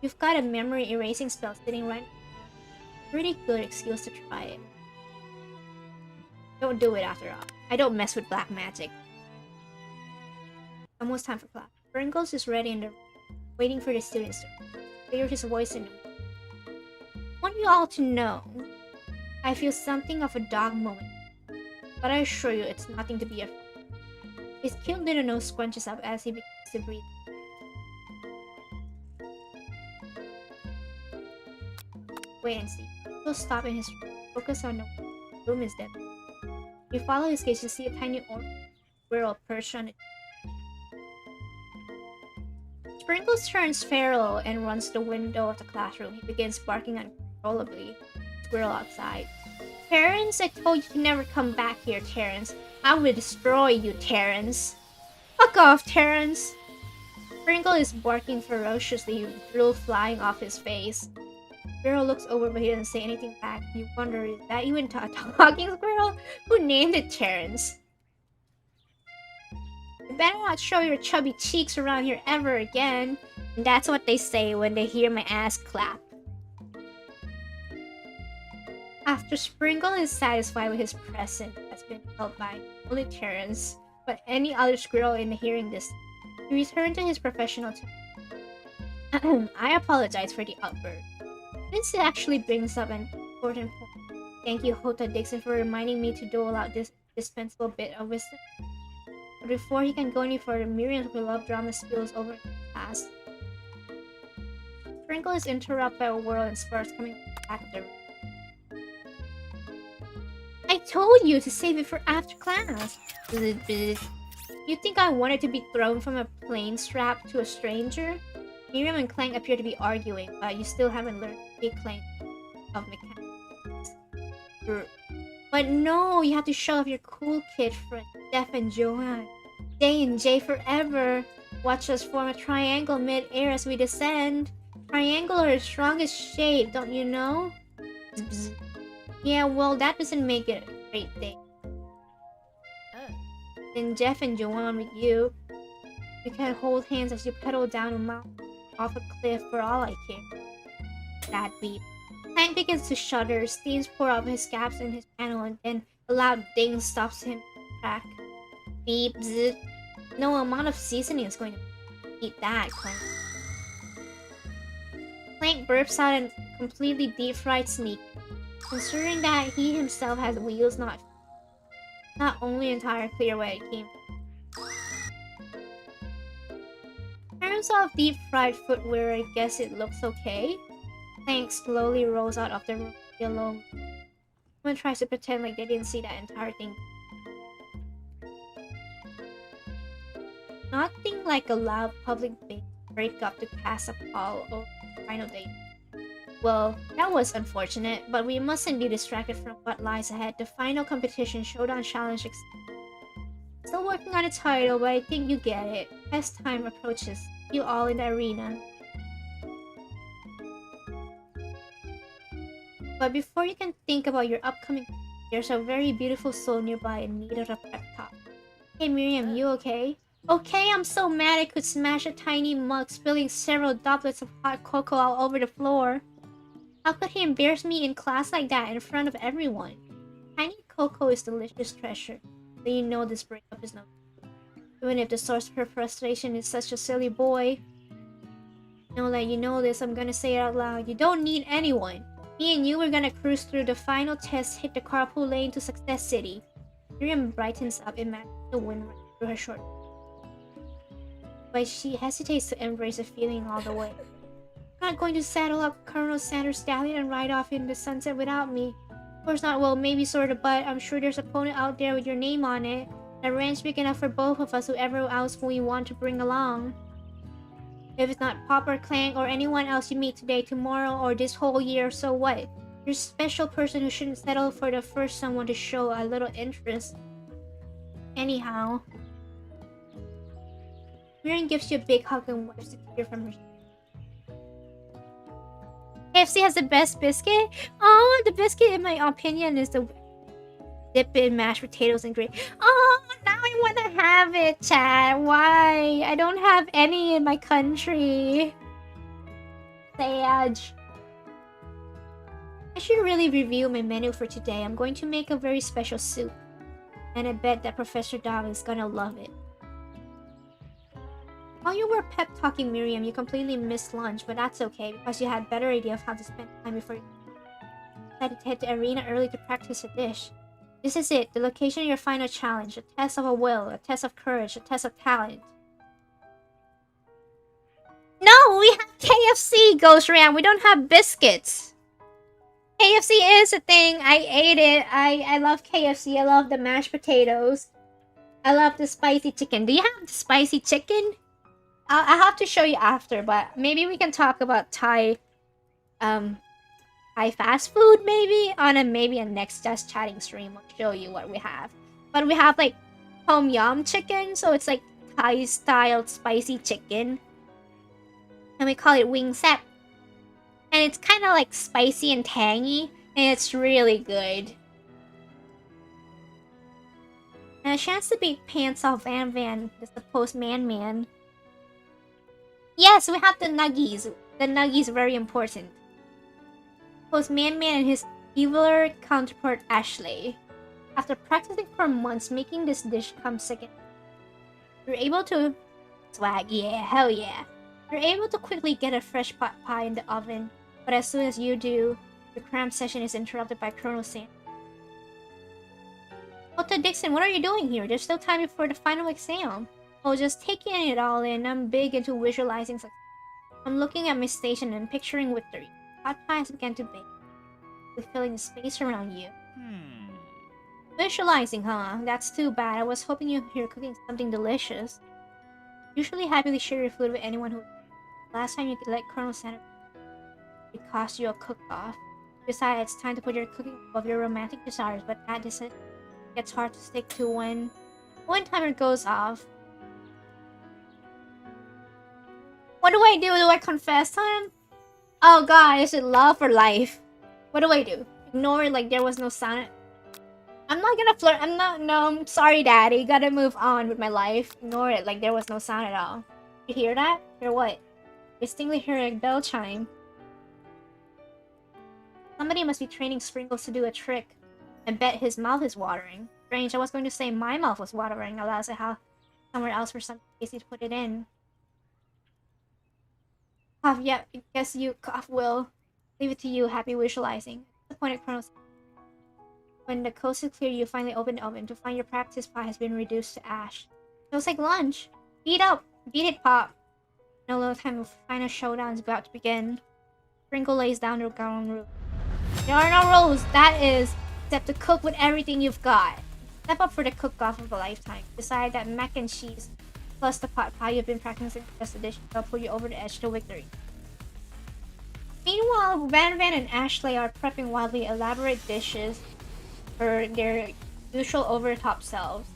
You've got a memory erasing spell sitting right now. Pretty good excuse to try it. Don't do it after all. I don't mess with black magic. Almost time for class. Pringles is ready in the room, waiting for the students to hear his voice in the room. I want you all to know, I feel something of a dog moment, but I assure you it's nothing to be afraid. His cute little nose scrunches up as he begins to breathe. Wait and see. He'll stop in his focus on the room is dead. You follow his gaze to see a tiny squirrel perched on it. Sprinkles turns feral and runs to the window of the classroom. He begins barking uncontrollably. Squirrel outside. Terrence, I told you to never come back here, Terrence. I will destroy you, Terrence. Fuck off, Terrence. Sprinkle is barking ferociously, drool flying off his face. Squirrel looks over but he doesn't say anything back. You wonder, is that even talking squirrel? Who named it Terrence? You better not show your chubby cheeks around here ever again. And that's what they say when they hear my ass clap. After Sprinkle is satisfied with his present that's been held by only Terrence, but any other squirrel in hearing this, he returns to his professional tone. I apologize for the outburst. This actually brings up an important point. Thank you, Hotaru Dixon, for reminding me to dole out this dispensable bit of wisdom. But before he can go any further, Miriam, who loved drama, spills over in the past. Sprinkle is interrupted by a whirl and sparks coming back at the room. I told you to save it for after class. You think I wanted to be thrown from a plane strap to a stranger? Miriam and Clank appear to be arguing, but you still haven't learned the Clank of mechanics. But no, you have to show off your cool kid friends, Jeff and Joanne. J and J forever. Watch us form a triangle mid-air as we descend. Triangle are the strongest shape, don't you know? Yeah, well, that doesn't make it a great day. Then Jeff and Joanne with you. You can hold hands as you pedal down a mountain off a cliff for all I care. That beep. Hank begins to shudder, steams pour out of his gaps in his panel, and then a loud ding stops him in his track. Beep, zzz. No amount of seasoning is going to beat that, Clank. Clank burps out a completely deep-fried sneak, considering that he himself has wheels not only entirely clear where it came from. In terms of deep-fried footwear, I guess it looks okay. Clank slowly rolls out of the room alone. Someone tries to pretend like they didn't see that entire thing. Nothing like a loud public break-up to cast a pall over final day. Well, that was unfortunate, but we mustn't be distracted from what lies ahead. The final competition showdown challenge. Still working on a title, but I think you get it. As time approaches, you all in the arena. But before you can think about your upcoming, there's a very beautiful soul nearby in need of a pep talk. Hey Miriam, you okay? Okay, I'm so mad I could smash a tiny mug, spilling several droplets of hot cocoa all over the floor. How could he embarrass me in class like that in front of everyone? Tiny cocoa is delicious treasure, but you know this breakup is no. Even if the source of her frustration is such a silly boy. Now that you know this, I'm gonna say it out loud. You don't need anyone. Me and you were gonna cruise through the final test, hit the carpool lane to Success City. Miriam brightens up, imagining the wind running through her short. But she hesitates to embrace the feeling all the way. I'm not going to saddle up Colonel Sanders' stallion and ride off in the sunset without me. Of course not, well, maybe sorta, but I'm sure there's a pony out there with your name on it. A ranch big enough for both of us, whoever else we want to bring along. If it's not Pop or Clank or anyone else you meet today, tomorrow, or this whole year, so what? You're a special person who shouldn't settle for the first someone to show a little interest. Anyhow, Miriam gives you a big hug and wipes the tear from her. KFC has the best biscuit? Oh, the biscuit, in my opinion, is the dip in mashed potatoes and gravy. Oh, now I want to have it, chat. Why? I don't have any in my country. Sage. I should really review my menu for today. I'm going to make a very special soup. And I bet that Professor Dog is gonna love it. While you were pep talking Miriam, you completely missed lunch, but that's okay because you had a better idea of how to spend time before you decided to head to the arena early to practice a dish. This is it, the location of your final challenge, a test of a will, a test of courage, a test of talent. No, we have KFC, Ghost Ram. We don't have biscuits. KFC is a thing. I ate it. I love KFC. I love the mashed potatoes. I love the spicy chicken. Do you have the spicy chicken? I'll have to show you after, but maybe we can talk about Thai fast food maybe on a next just chatting stream. I'll show you what we have. But we have like tom yum chicken, so it's like Thai style spicy chicken. And we call it wing sap. And it's kind of like spicy and tangy, and it's really good. And a chance to beat pants off Van Van, the supposed man. Yes, we have the nuggies. The nuggies are very important. Both Man and his eviler counterpart Ashley. After practicing for months, making this dish come second. You're able to... Swag, yeah, hell yeah. You're able to quickly get a fresh pot pie in the oven, but as soon as you do, the cram session is interrupted by Colonel Sam. Hota Dixon, what are you doing here? There's still time before the final exam. Oh, just taking it all in. I'm big into visualizing success. I'm looking at my station and picturing victory. Hot pies began to bake, with filling the space around you. Visualizing, huh? That's too bad. I was hoping you'd hear cooking something delicious. Usually happily share your food with anyone who... Last time you could let Colonel Sanders... It cost you a cook-off. Besides, it's time to put your cooking above your romantic desires, but that decision gets hard to stick to when... One timer goes off. What do I do? Do I confess to him? Oh god, is it love or life? What do I do? Ignore it like there was no sound? I'm not gonna flirt. I'm sorry, Daddy. Gotta move on with my life. Ignore it like there was no sound at all. You hear that? Hear what? Distinctly hear a bell chime. Somebody must be training Sprinkles to do a trick. I bet his mouth is watering. Strange, I was going to say my mouth was watering. Alas, I have somewhere else for something tasty to put it in. Cough, yeah, I guess you cough will. Leave it to you, happy visualizing. Disappointed Colonel. When the coast is clear, you finally open the oven to find your practice pie has been reduced to ash. Feels like lunch. Eat up! Beat it, Pop! No little time of final showdown is about to begin. Sprinkle lays down the ground rule. There are no rules, that is, except to cook with everything you've got. Step up for the cook-off of a lifetime. Decide that mac and cheese plus the pot pie you've been practicing just the dish will pull you over the edge to victory. Meanwhile, Van and Ashley are prepping wildly elaborate dishes for their usual over-the-top selves.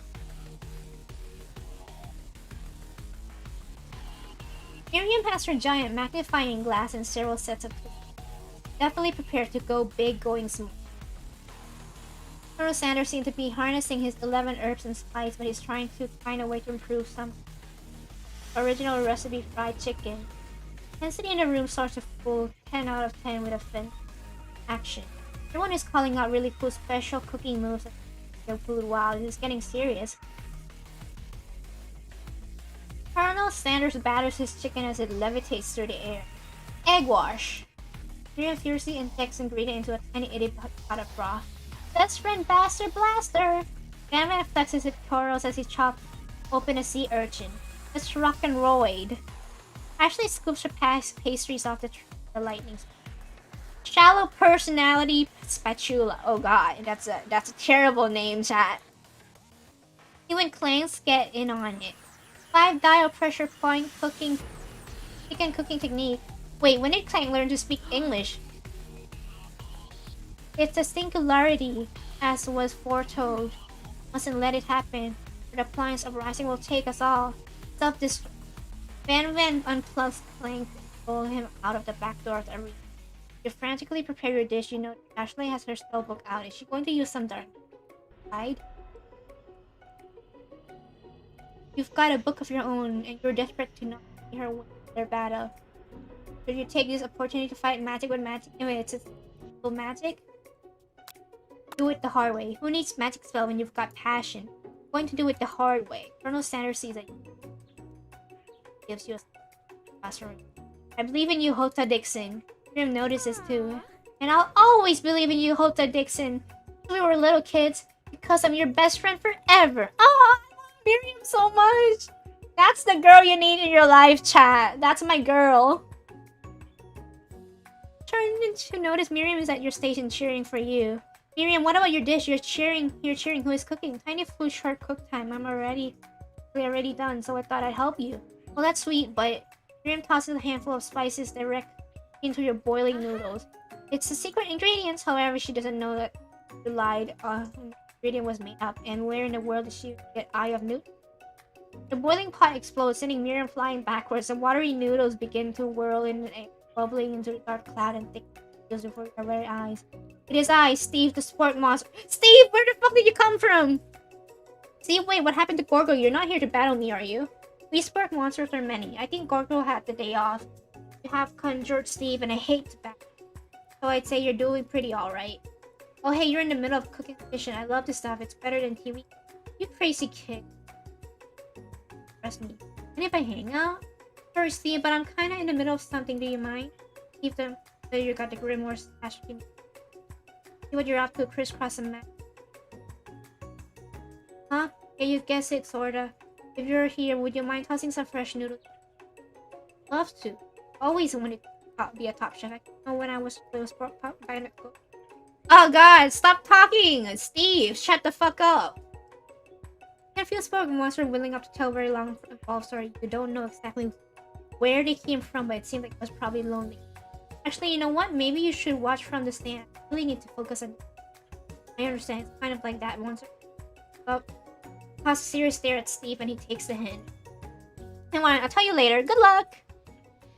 Miriam has her giant magnifying glass and several sets of tools. Definitely prepared to go big, going small. Colonel Sanders seems to be harnessing his 11 herbs and spices, but he's trying to find a way to improve some original recipe fried chicken. Intensity in the room starts to full 10 out of 10 with a fin action. Everyone is calling out really cool special cooking moves and their food. Wow, this is getting serious. Colonel Sanders batters his chicken as it levitates through the air. Egg wash. Miriam furiously injects ingredient into a tiny itty pot of broth. Best friend Bastard Blaster! Van flexes his pectorals as he chops open a sea urchin. Let's rock and roid. Ashley scoops her pastries off the lightning. Shallow personality spatula. Oh god, that's a terrible name, chat. You and Clanks get in on it. 5 dial pressure point chicken cooking technique. Wait, when did Clank learn to speak English? It's a singularity, as was foretold. Mustn't let it happen, or the appliance uprising will take us all. Self-destruct. Van unplugs Clank and pull him out of the back door of the arena. You frantically prepare your dish. You know Ashley has her spellbook out. Is she going to use some dark side? You've got a book of your own, and you're desperate to not see her win their battle. Should you take this opportunity to fight magic with magic? Anyway, it's magic. Do it the hard way. Who needs magic spell when you've got passion? I'm going to do it the hard way. Colonel Sanders sees that gives you a classroom. I believe in you, Hota Dixon. Miriam notices too. And I'll always believe in you, Hota Dixon. We were little kids, because I'm your best friend forever. Oh, I love Miriam so much. That's the girl you need in your life, chat. That's my girl. Turn to notice Miriam is at your station cheering for you. Miriam, what about your dish? You're cheering. Who is cooking? Tiny food, short cook time. We're already done, so I thought I'd help you. Well, that's sweet, but Miriam tosses a handful of spices direct into your boiling noodles. It's a secret ingredient, however, she doesn't know that you lied. The ingredient was made up, and where in the world did she get Eye of Newt? The boiling pot explodes, sending Miriam flying backwards. The watery noodles begin to whirl in an egg, bubbling into a dark cloud and thick before your very eyes. It is I, Steve, the sport monster. Steve, where the fuck did you come from? Steve, wait, what happened to Gorgo? You're not here to battle me, are you? We sport monsters are many. I think Gorgo had the day off. You have conjured Steve, and I hate to battle. So I'd say you're doing pretty alright. Oh hey, you're in the middle of cooking kitchen. I love this stuff. It's better than TV. You crazy kid. Trust me. And if I hang out? Sorry, Steve, but I'm kinda in the middle of something. Do you mind? Keep them. So you got the Grimoire slash. See what you're up to, crisscross and map. Huh? Yeah, you guess it, sorta. If you're here, would you mind tossing some fresh noodles? Love to. Always wanted to be a top chef. I know when I was by the cook. Oh god, stop talking! Steve, shut the fuck up! Can't feel spoke monster willing up to tell very long involved story. You don't know exactly where they came from, but it seemed like it was probably lonely. Actually, you know what? Maybe you should watch from the stand. I really need to focus on. I understand. It's kind of like that once. Well, toss a serious stare at Steve, and he takes the hint. Come on, I'll tell you later. Good luck.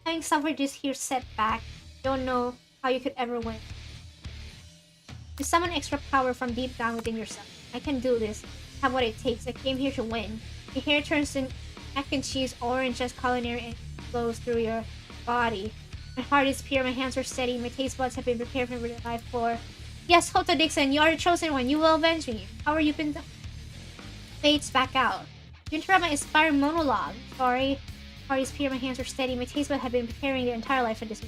Having suffered this here setback, don't know how you could ever win. You summon extra power from deep down within yourself. I can do this. I have what it takes. I came here to win. Your hair turns in mac and cheese orange as culinary and flows through your body. My heart is pure, my hands are steady, my taste buds have been prepared for the life for. Yes, Hota Dixon, you are the chosen one. You will avenge me. How are you been? Fades back out. You interrupt my inspiring monologue. Sorry. Heart is pure, my hands are steady, my taste buds have been preparing their entire life for this.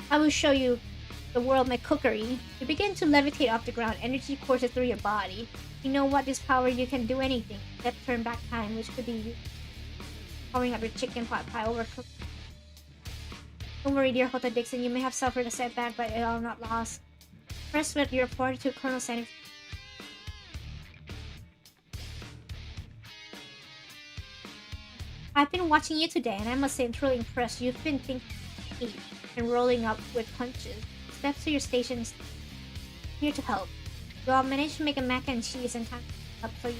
I will show you the world my cookery. You begin to levitate off the ground. Energy courses through your body. You know what? This power, you can do anything except turn back time, which could be you powering up your chicken pot pie overcooked. Don't worry, dear Hota Dixon. You may have suffered a setback, but it all not lost. First, with your report to Colonel Sanders. I've been watching you today, and I must say I'm truly impressed. You've been thinking. and rolling up with punches. Step to your station. Here to help. You all managed to make a mac and cheese in time up for you.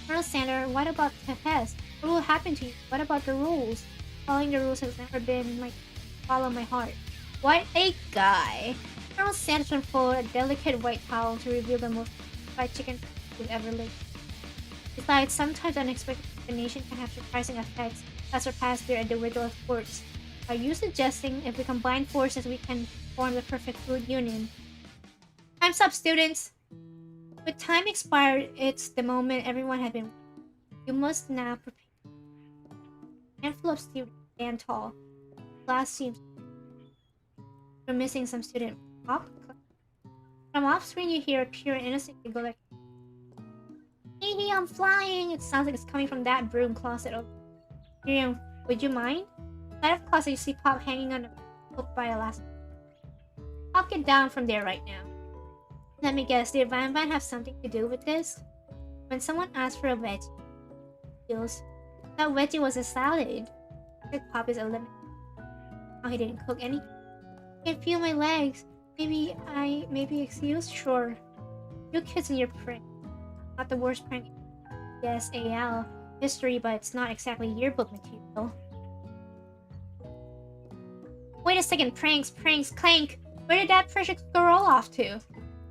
Colonel Sander, what about the test? What will happen to you? What about the rules? Following the rules has never been my follow my heart. What a guy! Colonel Sanders unfolded a delicate white towel to reveal the most fried chicken you've ever lived. Besides, sometimes unexpected combination can have surprising effects that surpass their individual efforts. Are you suggesting if we combine forces we can form the perfect food union? Time's up, students! With time expired, it's the moment everyone had been waiting. You must now prepare. A handful of students stand tall. Class seems we're missing some student pop. From off screen you hear a pure innocent giggle like, "Hee, I'm flying!" It sounds like it's coming from that broom closet over. Miriam, would you mind? Out of closet you see Pop hanging on a hook by a last. Pop, get down from there right now. Let me guess, did Van Van have something to do with this? When someone asked for a veggie, feels that veggie was a salad. Pop is eliminated. Oh, he didn't cook any. I can feel my legs. Maybe excused? Sure. You kids and your prank. Not the worst prank. Yes, AL. History, but it's not exactly yearbook material. Wait a second, pranks, clank! Where did that pressure cooker roll off to?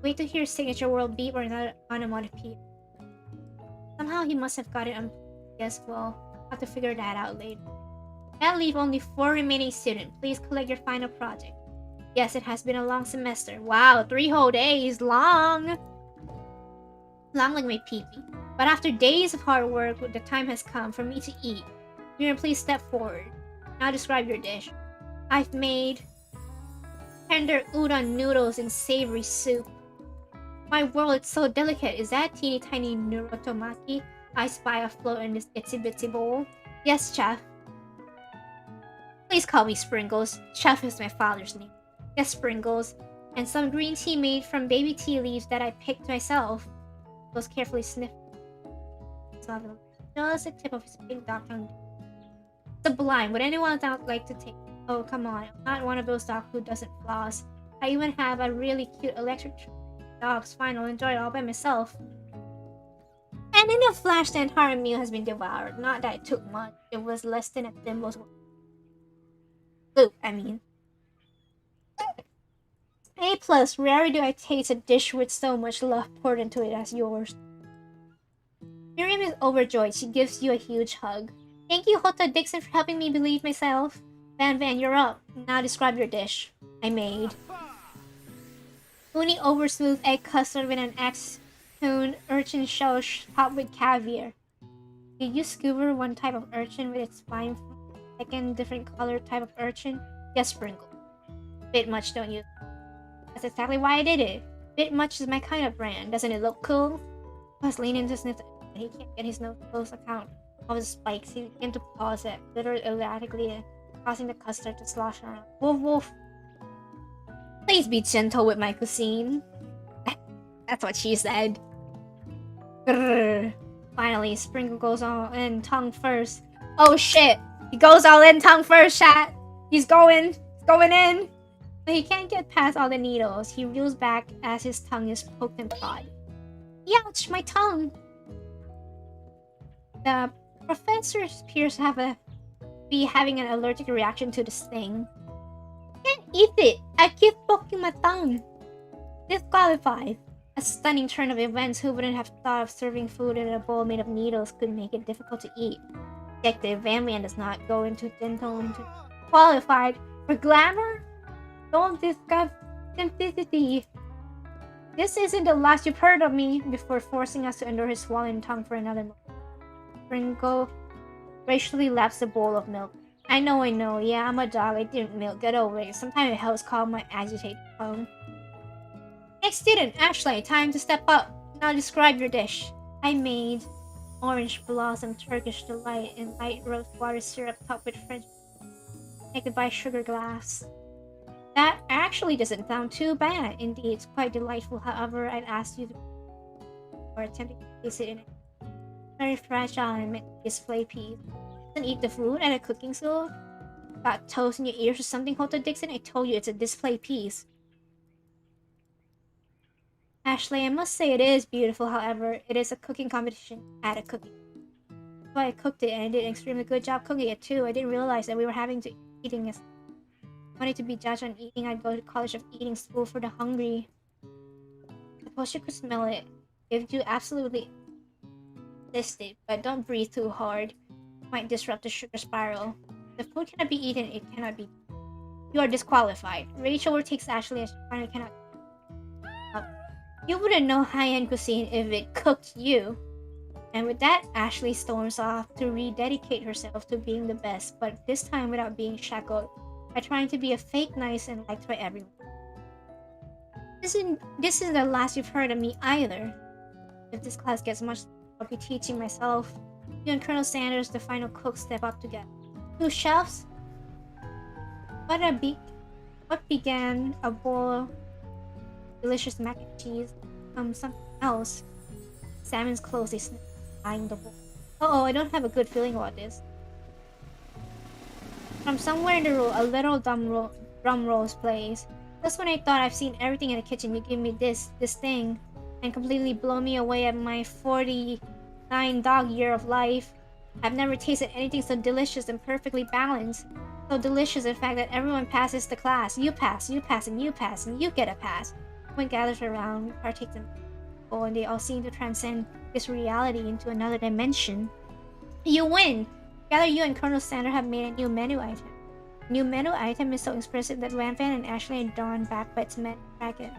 Wait to hear signature world beep or another onomatopoeia. Somehow he must have got it on. Yes, well, I'll have to figure that out later. That leave only 4 remaining students. Please collect your final project. Yes, it has been a long semester. Wow, 3 whole days. Long like my pee-pee. But after days of hard work, the time has come for me to eat. Miriam, please step forward. Now describe your dish. I've made tender udon noodles in savory soup. My world, it's so delicate. Is that teeny tiny nurotomaki I spy afloat in this itsy bitsy bowl? Yes, chef. Please call me Sprinkles. Chef is my father's name. Yes, Sprinkles. And some green tea made from baby tea leaves that I picked myself. Was carefully sniffed. Just the tip of his big dark tongue. Sublime. Would anyone else like to take? Oh, come on. I'm not one of those dogs who doesn't floss. I even have a really cute electric dog's fine. I'll enjoy it all by myself. And in a flash, the entire meal has been devoured. Not that it took much. It was less than a thimble. Look, I mean. A+, rarely do I taste a dish with so much love poured into it as yours. Miriam is overjoyed. She gives you a huge hug. Thank you, Hota Dixon, for helping me believe myself. Van Van, you're up. Now describe your dish. I made uni over smooth egg custard with an X-tuned urchin shell topped with caviar. Did you skewer one type of urchin with its spine from a second different color type of urchin? Yes, Sprinkle. Bit much, don't you? That's exactly why I did it. Bit much is my kind of brand. Doesn't it look cool? Plus, lean into sniff. He can't get his nose close account of the spikes. He began to pause it, literally erratically, causing the custard to slosh around. Woof woof. Please be gentle with my cuisine. That's what she said. Grrr. Finally, Sprinkle goes all in tongue first. Oh shit! He goes all in tongue first, chat! He's going in! But he can't get past all the needles. He reels back as his tongue is poked and prodded. Ouch, my tongue! The professor appears to be having an allergic reaction to this thing. Can't eat it! I keep poking my tongue! Disqualified. A stunning turn of events. Who wouldn't have thought of serving food in a bowl made of needles could make it difficult to eat. Detective Van Man does not go into dental into qualified for glamour? Don't discuss simplicity. This isn't the last you've heard of me. Before forcing us to endure his swollen tongue for another moment. Sprinkle racially laps a bowl of milk. I know. Yeah, I'm a dog. I didn't milk. Get over it. Sometimes it helps calm my agitated tongue. Next student, Ashley. Time to step up. Now describe your dish. I made orange blossom Turkish delight in light rose water syrup topped with French connected by sugar glass. That actually doesn't sound too bad. Indeed, it's quite delightful. However, I'd ask you to or attempting to place it in a very fragile and meant to display piece. Doesn't eat the food at a cooking school. got toast in your ears or something, Hota Dixon? I told you it's a display piece. Ashley, I must say it is beautiful, however, it is a cooking competition at a cooking. So I cooked it and I did an extremely good job cooking it too. I didn't realize that we were having to eating this. Wanted to be judged on eating, I'd go to college of eating school for the hungry. Suppose you could smell it. If you absolutely taste it, but don't breathe too hard. It might disrupt the sugar spiral. If food cannot be eaten, it cannot be. You are disqualified. Rachel overtakes Ashley as she finally cannot. You wouldn't know high-end cuisine if it cooked you. And with that, Ashley storms off to rededicate herself to being the best, but this time without being shackled by trying to be a fake nice and liked by everyone. This isn't the last you've heard of me either. If this class gets much, I'll be teaching myself. You and Colonel Sanders, the final cook, step up together. 2 chefs? What began a bowl of delicious mac and cheese something else. Salmon's closely eyeing the bowl. Uh-oh, I don't have a good feeling about this. From somewhere in the room, a little drum rolls plays. Just when I thought I've seen everything in the kitchen, you give me this thing and completely blow me away at my 49 dog year of life. I've never tasted anything so delicious and perfectly balanced. So delicious, in fact, that everyone passes the class. You pass, and you pass, and you get a pass. Everyone gathers around, partakes in bowl, and they all seem to transcend this reality into another dimension. You win! Together, you and Colonel Sanders have made a new menu item. The new menu item is so expressive that Rampant and Ashley are drawn back by its many dragons.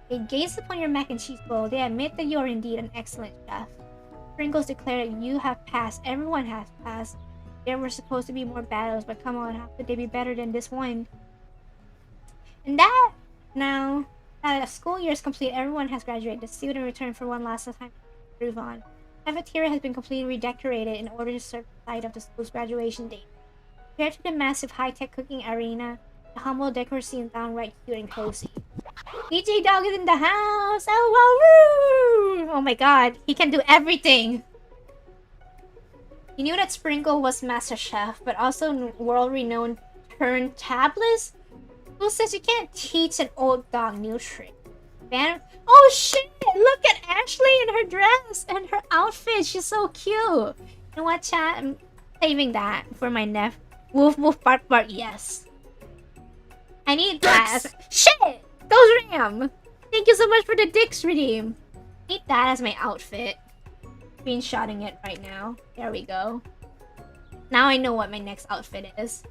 They gaze upon your mac and cheese bowl. They admit that you are indeed an excellent chef. Pringles declare that you have passed. Everyone has passed. There were supposed to be more battles, but come on, how could they be better than this one? And that, now that a school year is complete, everyone has graduated. The student returned for one last time to prove on. The cafeteria has been completely redecorated in order to serve the site of the school's graduation day. Compared to the massive high-tech cooking arena, the humble decor seems downright cute and cozy. DJ Dog is in the house! Oh, wow, woo! Oh my god, he can do everything! You knew that Sprinkle was Master Chef, but also world-renowned turntablist? Who says you can't teach an old dog new trick? Oh shit! Look at Ashley in her dress and her outfit. She's so cute. You know what, chat? I'm saving that for my nephew. Woof woof bark bark. Yes. I need that. Shit! Goes Ram. Thank you so much for the Dix redeem. I need that as my outfit. Screenshotting it right now. There we go. Now I know what my next outfit is.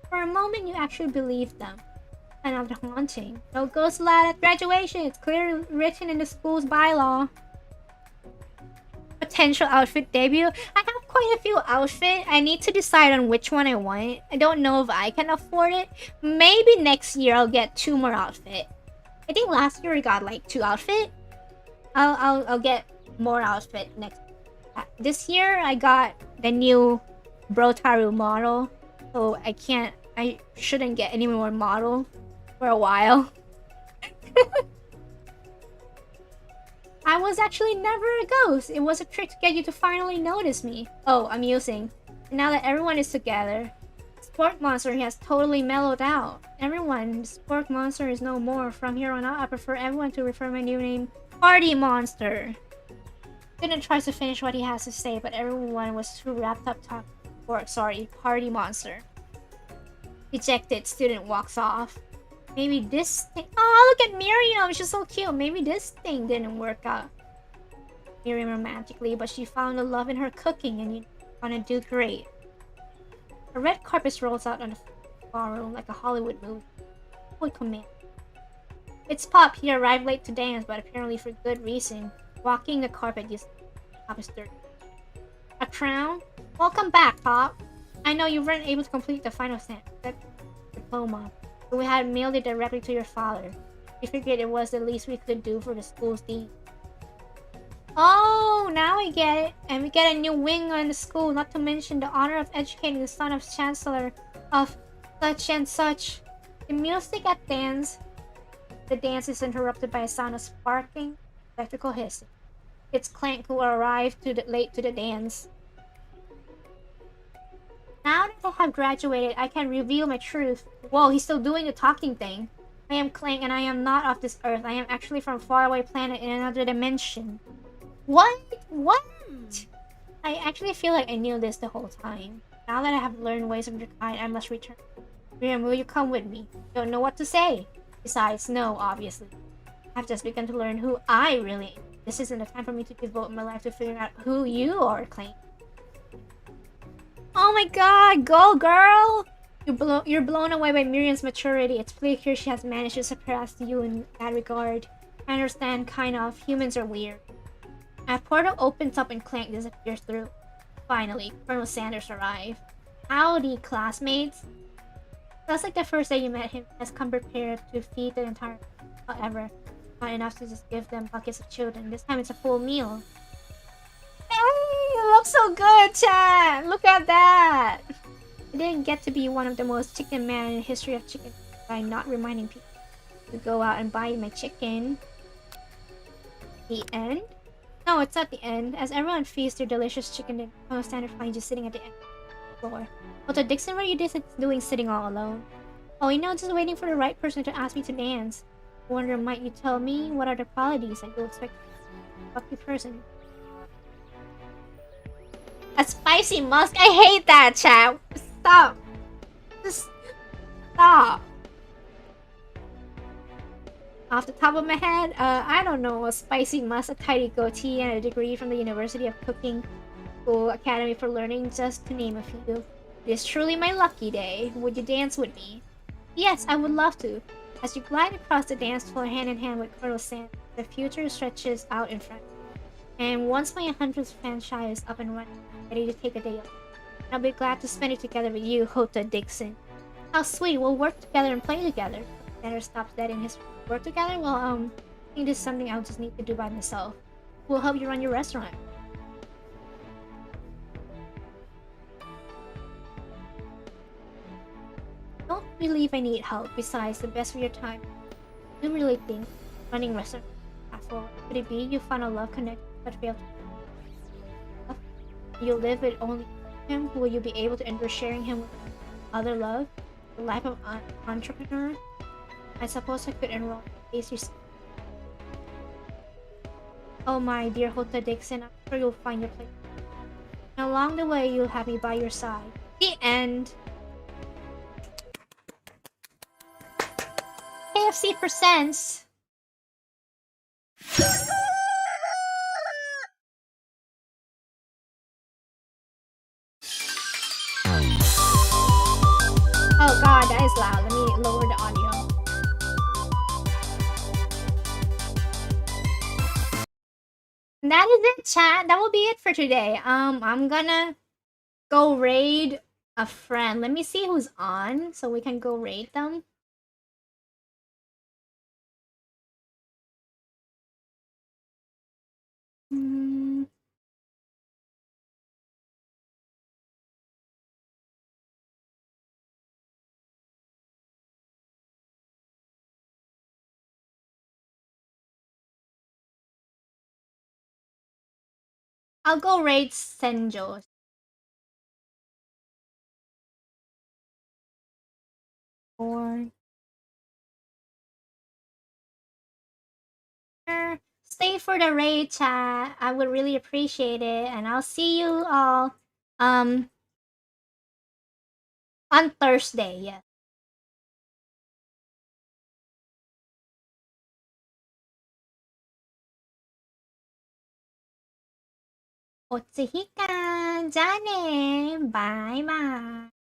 For a moment, you actually believed them. Another haunting. No ghost allowed at graduation. It's clearly written in the school's bylaw. Potential outfit debut. I have quite a few outfits. I need to decide on which one I want. I don't know if I can afford it. Maybe next year I'll get 2 more outfits. I think last year I got like 2 outfits. I'll get more outfits next. This year I got the new Hotaru model. So I shouldn't get any more model for a while. I was actually never a ghost. It was a trick to get you to finally notice me. Oh, amusing. And now that everyone is together, Spork Monster has totally mellowed out. Everyone, Spork Monster is no more. From here on out, I prefer everyone to refer my new name, Party Monster. Didn't try to finish what he has to say, but everyone was too wrapped up talking. Party Monster. Dejected student walks off. Maybe this thing. Oh, look at Miriam. She's so cute. Maybe this thing didn't work out. Miriam romantically, but she found the love in her cooking, and you're gonna do great. A red carpet rolls out on the ballroom like a Hollywood movie. Would command. It's Pop. He arrived late to dance, but apparently for good reason. Walking the carpet, Pop is dirty. A crown? Welcome back, Pop. I know you weren't able to complete the final diploma, but we had mailed it directly to your father. We figured it was the least we could do for the school's dean. Oh, now I get it. And we get a new wing on the school, not to mention the honor of educating the son of Chancellor of such and such. The music at dance. The dance is interrupted by a sound of sparking, electrical hissing. it's Clank who arrived late to the dance. Now that I have graduated, I can reveal my truth. Whoa, he's still doing the talking thing. I am Clank and I am not of this earth. I am actually from a faraway planet in another dimension. What? What? I actually feel like I knew this the whole time. Now that I have learned ways of your kind, I must return. Miriam, will you come with me? Don't know what to say. Besides, no, obviously. I've just begun to learn who I really am. This isn't the time for me to devote my life to figuring out who you are, Clank. Oh my god, go girl! You're blown away by Miriam's maturity. It's pretty clear she has managed to surpass you in that regard. I understand, kind of. Humans are weird. A portal opens up and Clank disappears through. Finally, Colonel Sanders arrived. Howdy, classmates. Just like the first day you met him, he has come prepared to feed the entire... However, not enough to just give them buckets of children. This time it's a full meal. Hey, you look so good, chat! Look at that! I didn't get to be one of the most chicken men in the history of chicken by not reminding people to go out and buy my chicken. The end? No, it's not the end. As everyone feasts their delicious chicken, the Colonel Standard finds you sitting at the end of the floor. Hotaru Dixon, what are you doing sitting all alone? Oh, you know, just waiting for the right person to ask me to dance. I wonder, might you tell me what are the qualities that you expect from a lucky person? A spicy musk? I hate that, chat! Stop! Just stop! Off the top of my head, I don't know, a spicy musk, a tidy goatee, and a degree from the University of Cooking School Academy for Learning, just to name a few. It is truly my lucky day. Would you dance with me? Yes, I would love to. As you glide across the dance floor hand in hand with Colonel Sand, the future stretches out in front. And once my 100th franchise is up and running, I'm ready to take a day off. I'll be glad to spend it together with you, Hotaru Dixon. How sweet, we'll work together and play together. Sanders stops dead in his work together? Well, I think this is something I'll just need to do by myself. We'll help you run your restaurant. Don't believe I need help. Besides, the best of your time. I do really think running restaurant is hassle. Could it be you found a love connection but failed to you live with only him? Will you be able to endure sharing him with other love? The life of an entrepreneur? I suppose I could enroll in case you... Oh my dear Hotaru Dixon, I'm sure you'll find your place. And along the way, you'll have me by your side. The end. KFC presents. Oh god, that is loud. Let me lower the audio. That is it, chat. That will be it for today. I'm gonna go raid a friend. Let me see who's on so we can go raid them. I'll go raid Senjo. Or stay for the raid, chat. I would really appreciate it, and I'll see you all on Thursday. Yes. Otsuhikan. じゃあね。バイバイ。